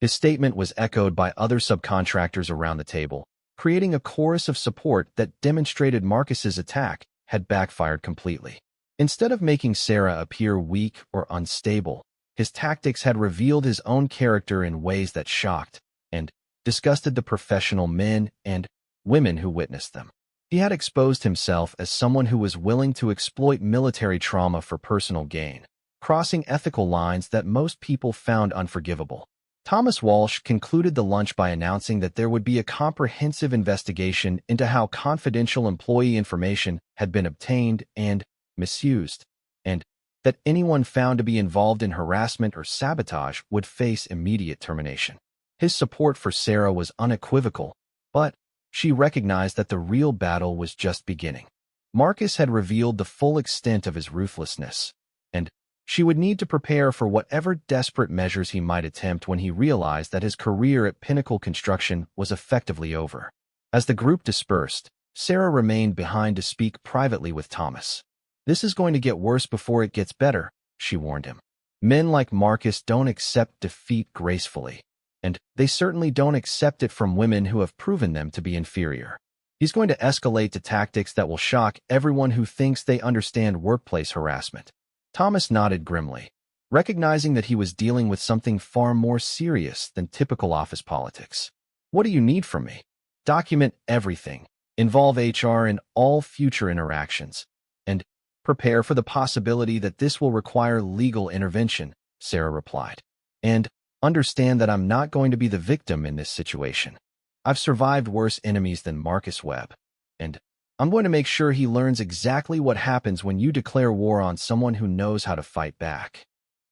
His statement was echoed by other subcontractors around the table, creating a chorus of support that demonstrated Marcus's attack had backfired completely. Instead of making Sarah appear weak or unstable, his tactics had revealed his own character in ways that shocked and disgusted the professional men and women who witnessed them. He had exposed himself as someone who was willing to exploit military trauma for personal gain, crossing ethical lines that most people found unforgivable. Thomas Walsh concluded the lunch by announcing that there would be a comprehensive investigation into how confidential employee information had been obtained and misused, and that anyone found to be involved in harassment or sabotage would face immediate termination. His support for Sarah was unequivocal, but she recognized that the real battle was just beginning. Marcus had revealed the full extent of his ruthlessness, and she would need to prepare for whatever desperate measures he might attempt when he realized that his career at Pinnacle Construction was effectively over. As the group dispersed, Sarah remained behind to speak privately with Thomas. "This is going to get worse before it gets better," she warned him. "Men like Marcus don't accept defeat gracefully, and they certainly don't accept it from women who have proven them to be inferior. He's going to escalate to tactics that will shock everyone who thinks they understand workplace harassment." Thomas nodded grimly, recognizing that he was dealing with something far more serious than typical office politics. "What do you need from me?" "Document everything, involve HR in all future interactions, and prepare for the possibility that this will require legal intervention," Sarah replied. "And understand that I'm not going to be the victim in this situation. I've survived worse enemies than Marcus Webb, and I'm going to make sure he learns exactly what happens when you declare war on someone who knows how to fight back."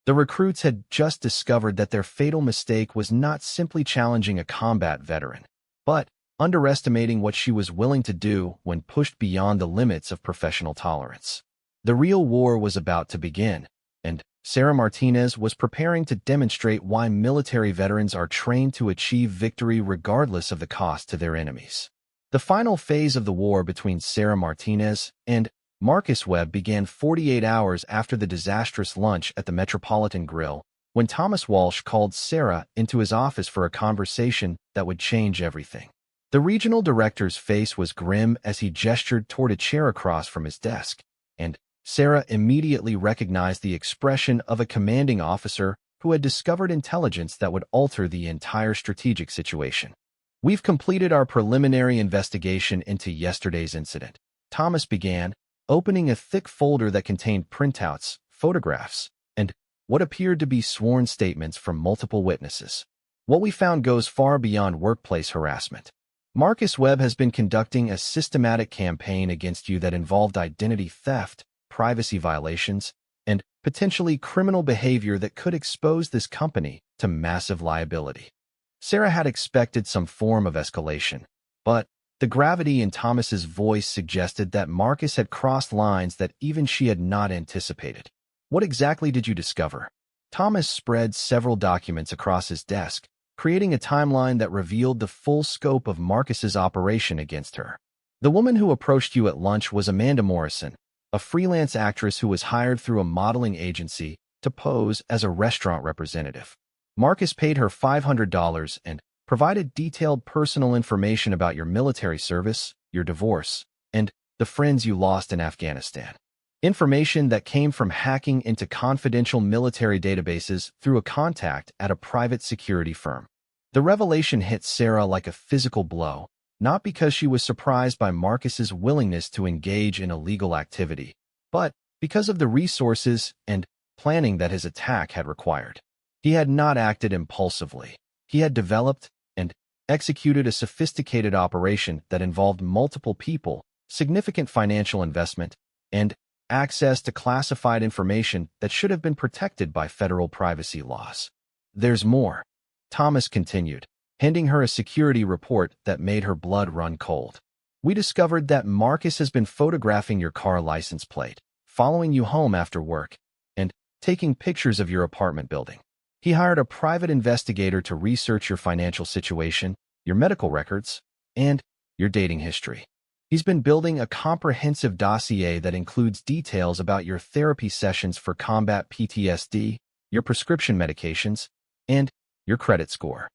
The recruits had just discovered that their fatal mistake was not simply challenging a combat veteran, but underestimating what she was willing to do when pushed beyond the limits of professional tolerance. The real war was about to begin, and Sarah Martinez was preparing to demonstrate why military veterans are trained to achieve victory regardless of the cost to their enemies. The final phase of the war between Sarah Martinez and Marcus Webb began 48 hours after the disastrous lunch at the Metropolitan Grill, when Thomas Walsh called Sarah into his office for a conversation that would change everything. The regional director's face was grim as he gestured toward a chair across from his desk, and Sarah immediately recognized the expression of a commanding officer who had discovered intelligence that would alter the entire strategic situation. "We've completed our preliminary investigation into yesterday's incident," Thomas began, opening a thick folder that contained printouts, photographs, and what appeared to be sworn statements from multiple witnesses. "What we found goes far beyond workplace harassment. Marcus Webb has been conducting a systematic campaign against you that involved identity theft, privacy violations, and potentially criminal behavior that could expose this company to massive liability." Sarah had expected some form of escalation, but the gravity in Thomas's voice suggested that Marcus had crossed lines that even she had not anticipated. "What exactly did you discover?" Thomas spread several documents across his desk, creating a timeline that revealed the full scope of Marcus's operation against her. "The woman who approached you at lunch was Amanda Morrison, a freelance actress who was hired through a modeling agency to pose as a restaurant representative. Marcus paid her $500 and provided detailed personal information about your military service, your divorce, and the friends you lost in Afghanistan. Information that came from hacking into confidential military databases through a contact at a private security firm. The revelation hit Sarah like a physical blow, not because she was surprised by Marcus's willingness to engage in illegal activity, but because of the resources and planning that his attack had required. He had not acted impulsively. He had developed and executed a sophisticated operation that involved multiple people, significant financial investment, and access to classified information that should have been protected by federal privacy laws. There's more, Thomas continued, handing her a security report that made her blood run cold. We discovered that Marcus has been photographing your car license plate, following you home after work, and taking pictures of your apartment building. He hired a private investigator to research your financial situation, your medical records, and your dating history. He's been building a comprehensive dossier that includes details about your therapy sessions for combat PTSD, your prescription medications, and your credit score.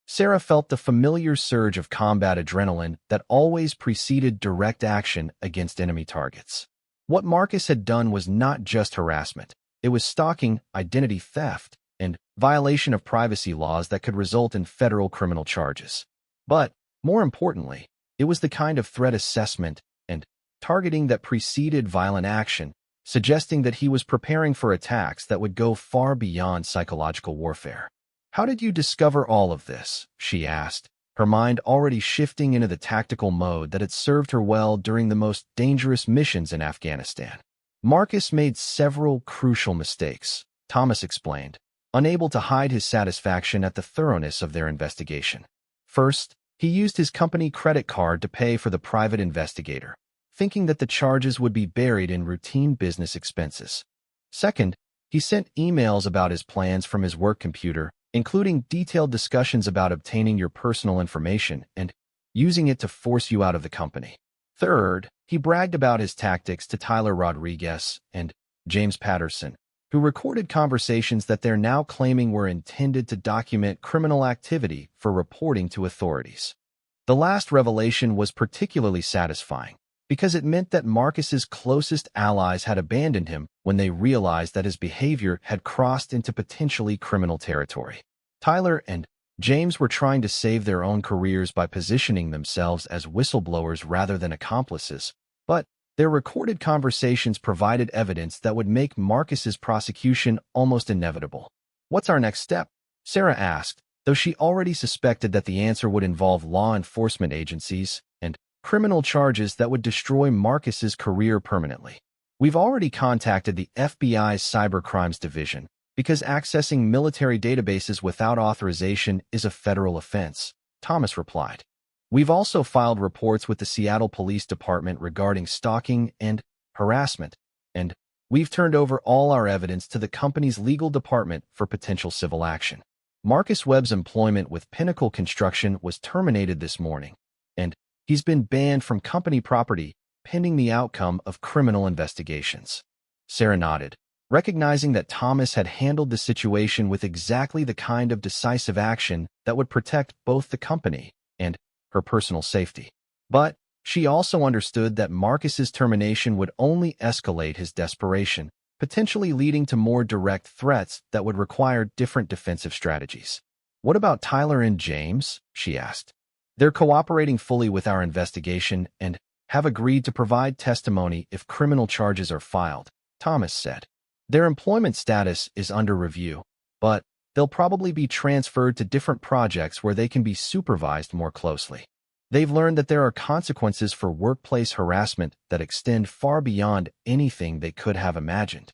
Sarah felt the familiar surge of combat adrenaline that always preceded direct action against enemy targets. What Marcus had done was not just harassment. It was stalking, identity theft, and violation of privacy laws that could result in federal criminal charges. But, more importantly, it was the kind of threat assessment and targeting that preceded violent action, suggesting that he was preparing for attacks that would go far beyond psychological warfare. How did you discover all of this? She asked, her mind already shifting into the tactical mode that had served her well during the most dangerous missions in Afghanistan. Marcus made several crucial mistakes, Thomas explained, unable to hide his satisfaction at the thoroughness of their investigation. First, he used his company credit card to pay for the private investigator, thinking that the charges would be buried in routine business expenses. Second, he sent emails about his plans from his work computer, including detailed discussions about obtaining your personal information and using it to force you out of the company. Third, he bragged about his tactics to Tyler Rodriguez and James Patterson, who recorded conversations that they're now claiming were intended to document criminal activity for reporting to authorities. The last revelation was particularly satisfying because it meant that Marcus's closest allies had abandoned him when they realized that his behavior had crossed into potentially criminal territory. Tyler and James were trying to save their own careers by positioning themselves as whistleblowers rather than accomplices, but their recorded conversations provided evidence that would make Marcus's prosecution almost inevitable. What's our next step? Sarah asked, though she already suspected that the answer would involve law enforcement agencies and criminal charges that would destroy Marcus's career permanently. We've already contacted the FBI's Cybercrimes Division because accessing military databases without authorization is a federal offense, Thomas replied. We've also filed reports with the Seattle Police Department regarding stalking and harassment, and we've turned over all our evidence to the company's legal department for potential civil action. Marcus Webb's employment with Pinnacle Construction was terminated this morning, and he's been banned from company property pending the outcome of criminal investigations. Sarah nodded, recognizing that Thomas had handled the situation with exactly the kind of decisive action that would protect both the company and her personal safety. But she also understood that Marcus's termination would only escalate his desperation, potentially leading to more direct threats that would require different defensive strategies. What about Tyler and James? She asked. They're cooperating fully with our investigation and have agreed to provide testimony if criminal charges are filed, Thomas said. Their employment status is under review, but they'll probably be transferred to different projects where they can be supervised more closely. They've learned that there are consequences for workplace harassment that extend far beyond anything they could have imagined.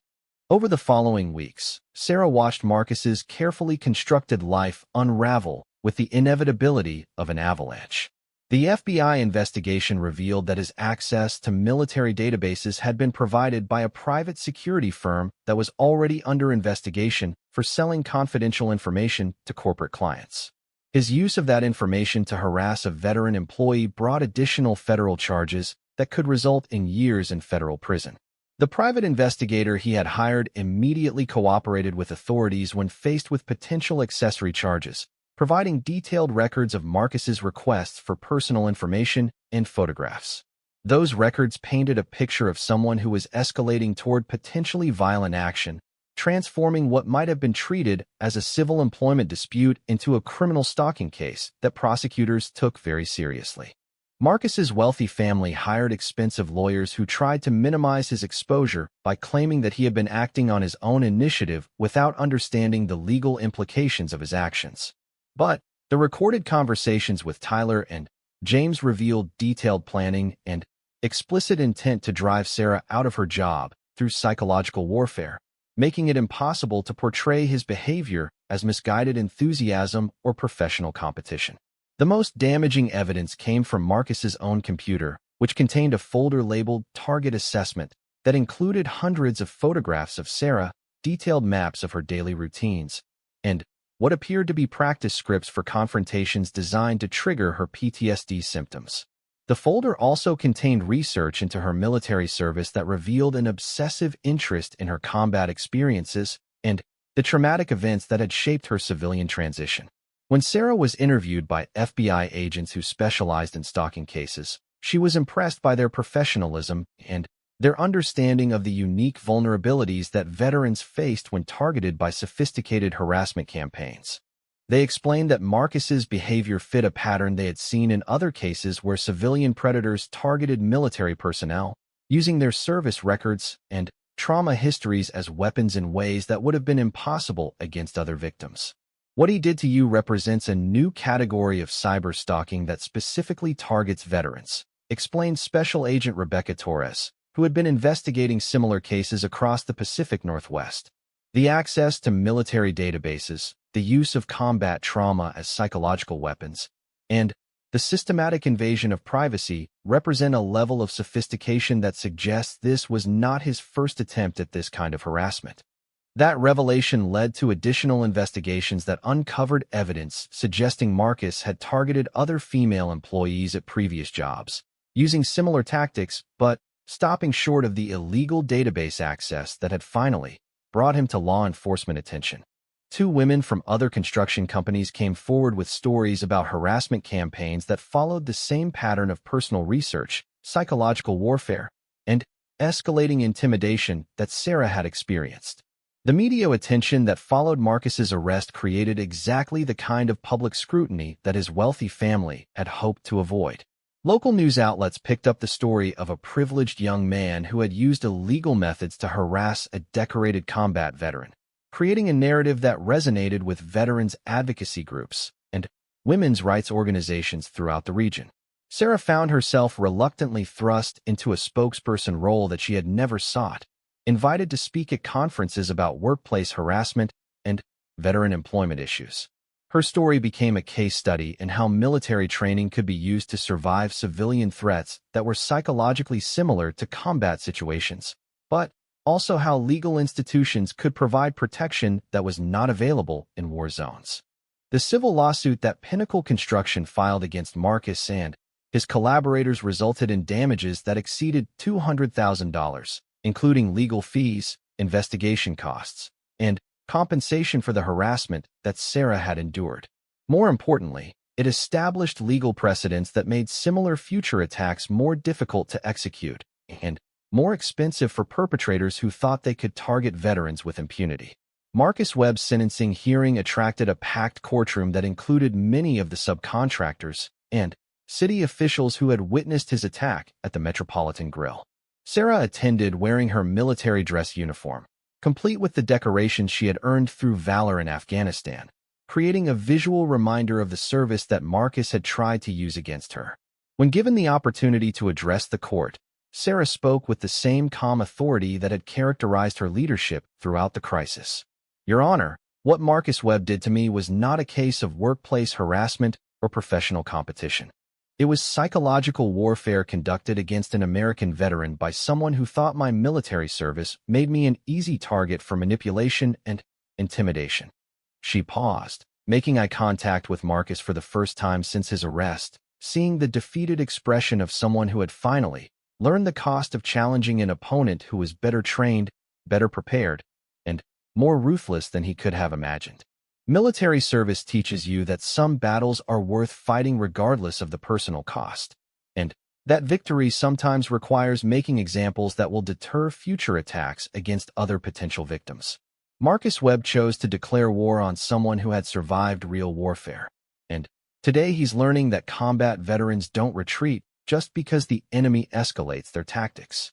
Over the following weeks, Sarah watched Marcus's carefully constructed life unravel with the inevitability of an avalanche. The FBI investigation revealed that his access to military databases had been provided by a private security firm that was already under investigation for selling confidential information to corporate clients. His use of that information to harass a veteran employee brought additional federal charges that could result in years in federal prison. The private investigator he had hired immediately cooperated with authorities when faced with potential accessory charges, providing detailed records of Marcus's requests for personal information and photographs. Those records painted a picture of someone who was escalating toward potentially violent action, transforming what might have been treated as a civil employment dispute into a criminal stalking case that prosecutors took very seriously. Marcus's wealthy family hired expensive lawyers who tried to minimize his exposure by claiming that he had been acting on his own initiative without understanding the legal implications of his actions. But the recorded conversations with Tyler and James revealed detailed planning and explicit intent to drive Sarah out of her job through psychological warfare, making it impossible to portray his behavior as misguided enthusiasm or professional competition. The most damaging evidence came from Marcus's own computer, which contained a folder labeled Target Assessment that included hundreds of photographs of Sarah, detailed maps of her daily routines, and what appeared to be practice scripts for confrontations designed to trigger her PTSD symptoms. The folder also contained research into her military service that revealed an obsessive interest in her combat experiences and the traumatic events that had shaped her civilian transition. When Sarah was interviewed by FBI agents who specialized in stalking cases, she was impressed by their professionalism and their understanding of the unique vulnerabilities that veterans faced when targeted by sophisticated harassment campaigns. They explained that Marcus's behavior fit a pattern they had seen in other cases where civilian predators targeted military personnel, using their service records and trauma histories as weapons in ways that would have been impossible against other victims. What he did to you represents a new category of cyber stalking that specifically targets veterans, explained Special Agent Rebecca Torres, who had been investigating similar cases across the Pacific Northwest. The access to military databases, the use of combat trauma as psychological weapons, and the systematic invasion of privacy represent a level of sophistication that suggests this was not his first attempt at this kind of harassment. That revelation led to additional investigations that uncovered evidence suggesting Marcus had targeted other female employees at previous jobs, using similar tactics but stopping short of the illegal database access that had finally brought him to law enforcement attention. 2 women from other construction companies came forward with stories about harassment campaigns that followed the same pattern of personal research, psychological warfare, and escalating intimidation that Sarah had experienced. The media attention that followed Marcus's arrest created exactly the kind of public scrutiny that his wealthy family had hoped to avoid. Local news outlets picked up the story of a privileged young man who had used illegal methods to harass a decorated combat veteran, creating a narrative that resonated with veterans' advocacy groups and women's rights organizations throughout the region. Sarah found herself reluctantly thrust into a spokesperson role that she had never sought, invited to speak at conferences about workplace harassment and veteran employment issues. Her story became a case study in how military training could be used to survive civilian threats that were psychologically similar to combat situations, but also how legal institutions could provide protection that was not available in war zones. The civil lawsuit that Pinnacle Construction filed against Marcus and his collaborators resulted in damages that exceeded $200,000, including legal fees, investigation costs, and compensation for the harassment that Sarah had endured. More importantly, it established legal precedents that made similar future attacks more difficult to execute and more expensive for perpetrators who thought they could target veterans with impunity. Marcus Webb's sentencing hearing attracted a packed courtroom that included many of the subcontractors and city officials who had witnessed his attack at the Metropolitan Grill. Sarah attended wearing her military dress uniform, complete with the decorations she had earned through valor in Afghanistan, creating a visual reminder of the service that Marcus had tried to use against her. When given the opportunity to address the court, Sarah spoke with the same calm authority that had characterized her leadership throughout the crisis. Your Honor, what Marcus Webb did to me was not a case of workplace harassment or professional competition. It was psychological warfare conducted against an American veteran by someone who thought my military service made me an easy target for manipulation and intimidation. She paused, making eye contact with Marcus for the first time since his arrest, seeing the defeated expression of someone who had finally learned the cost of challenging an opponent who was better trained, better prepared, and more ruthless than he could have imagined. Military service teaches you that some battles are worth fighting regardless of the personal cost, and That victory sometimes requires making examples that will deter future attacks against other potential victims. Marcus Webb chose to declare war on someone who had survived real warfare. And today he's learning that combat veterans don't retreat just because the enemy escalates their tactics.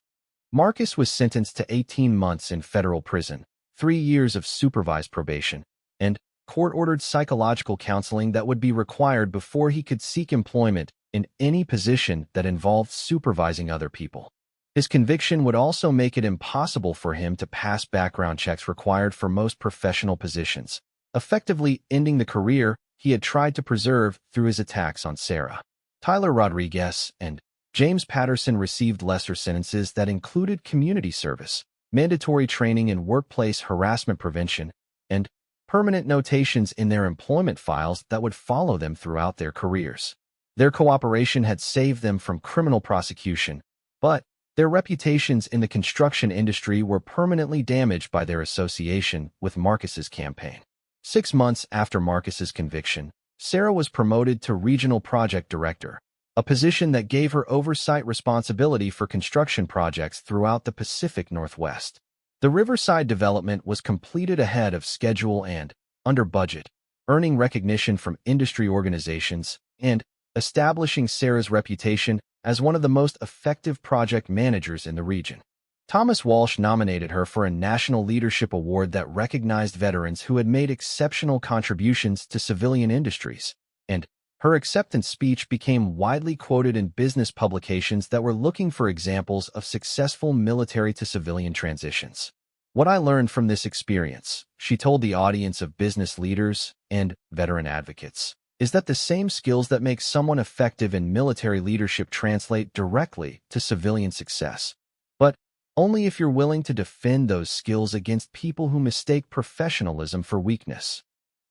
Marcus was sentenced to 18 months in federal prison, 3 years of supervised probation, and court-ordered psychological counseling that would be required before he could seek employment in any position that involved supervising other people. His conviction would also make it impossible for him to pass background checks required for most professional positions, effectively ending the career he had tried to preserve through his attacks on Sarah. Tyler Rodriguez and James Patterson received lesser sentences that included community service, mandatory training in workplace harassment prevention, and permanent notations in their employment files that would follow them throughout their careers. Their cooperation had saved them from criminal prosecution, but their reputations in the construction industry were permanently damaged by their association with Marcus's campaign. 6 months after Marcus's conviction, Sarah was promoted to Regional Project Director, a position that gave her oversight responsibility for construction projects throughout the Pacific Northwest. The Riverside development was completed ahead of schedule and under budget, earning recognition from industry organizations and establishing Sarah's reputation as one of the most effective project managers in the region. Thomas Walsh nominated her for a National Leadership Award that recognized veterans who had made exceptional contributions to civilian industries, and her acceptance speech became widely quoted in business publications that were looking for examples of successful military-to-civilian transitions. "What I learned from this experience," she told the audience of business leaders and veteran advocates, "is that the same skills that make someone effective in military leadership translate directly to civilian success. But only if you're willing to defend those skills against people who mistake professionalism for weakness."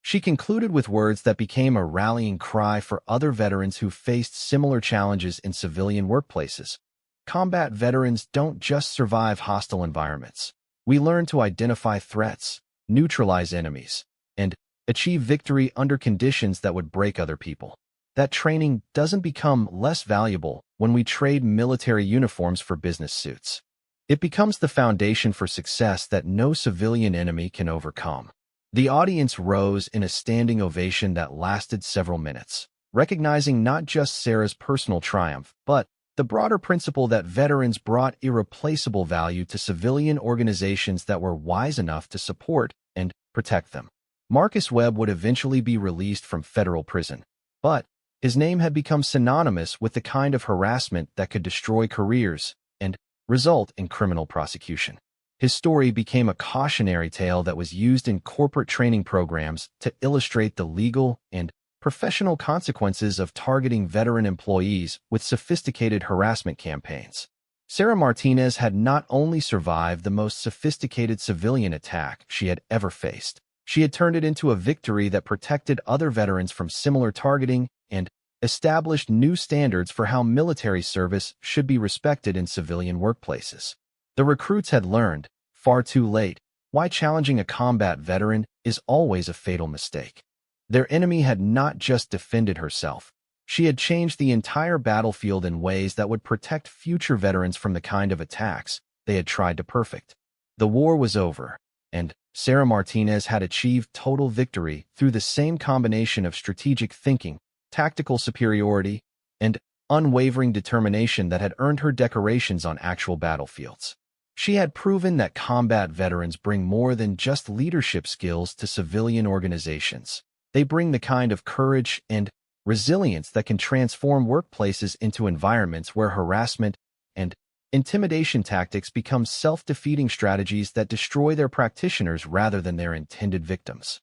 She concluded with words that became a rallying cry for other veterans who faced similar challenges in civilian workplaces. Combat veterans don't just survive hostile environments. We learn to identify threats, neutralize enemies, and achieve victory under conditions that would break other people. That training doesn't become less valuable when we trade military uniforms for business suits. It becomes the foundation for success that no civilian enemy can overcome. The audience rose in a standing ovation that lasted several minutes, recognizing not just Sarah's personal triumph, but the broader principle that veterans brought irreplaceable value to civilian organizations that were wise enough to support and protect them. Marcus Webb would eventually be released from federal prison, but his name had become synonymous with the kind of harassment that could destroy careers and result in criminal prosecution. His story became a cautionary tale that was used in corporate training programs to illustrate the legal and professional consequences of targeting veteran employees with sophisticated harassment campaigns. Sarah Martinez had not only survived the most sophisticated civilian attack she had ever faced, she had turned it into a victory that protected other veterans from similar targeting and established new standards for how military service should be respected in civilian workplaces. The recruits had learned, far too late, why challenging a combat veteran is always a fatal mistake. Their enemy had not just defended herself. She had changed the entire battlefield in ways that would protect future veterans from the kind of attacks they had tried to perfect. The war was over, and Sarah Martinez had achieved total victory through the same combination of strategic thinking, tactical superiority, and unwavering determination that had earned her decorations on actual battlefields. She had proven that combat veterans bring more than just leadership skills to civilian organizations. They bring the kind of courage and resilience that can transform workplaces into environments where harassment and intimidation tactics become self-defeating strategies that destroy their practitioners rather than their intended victims.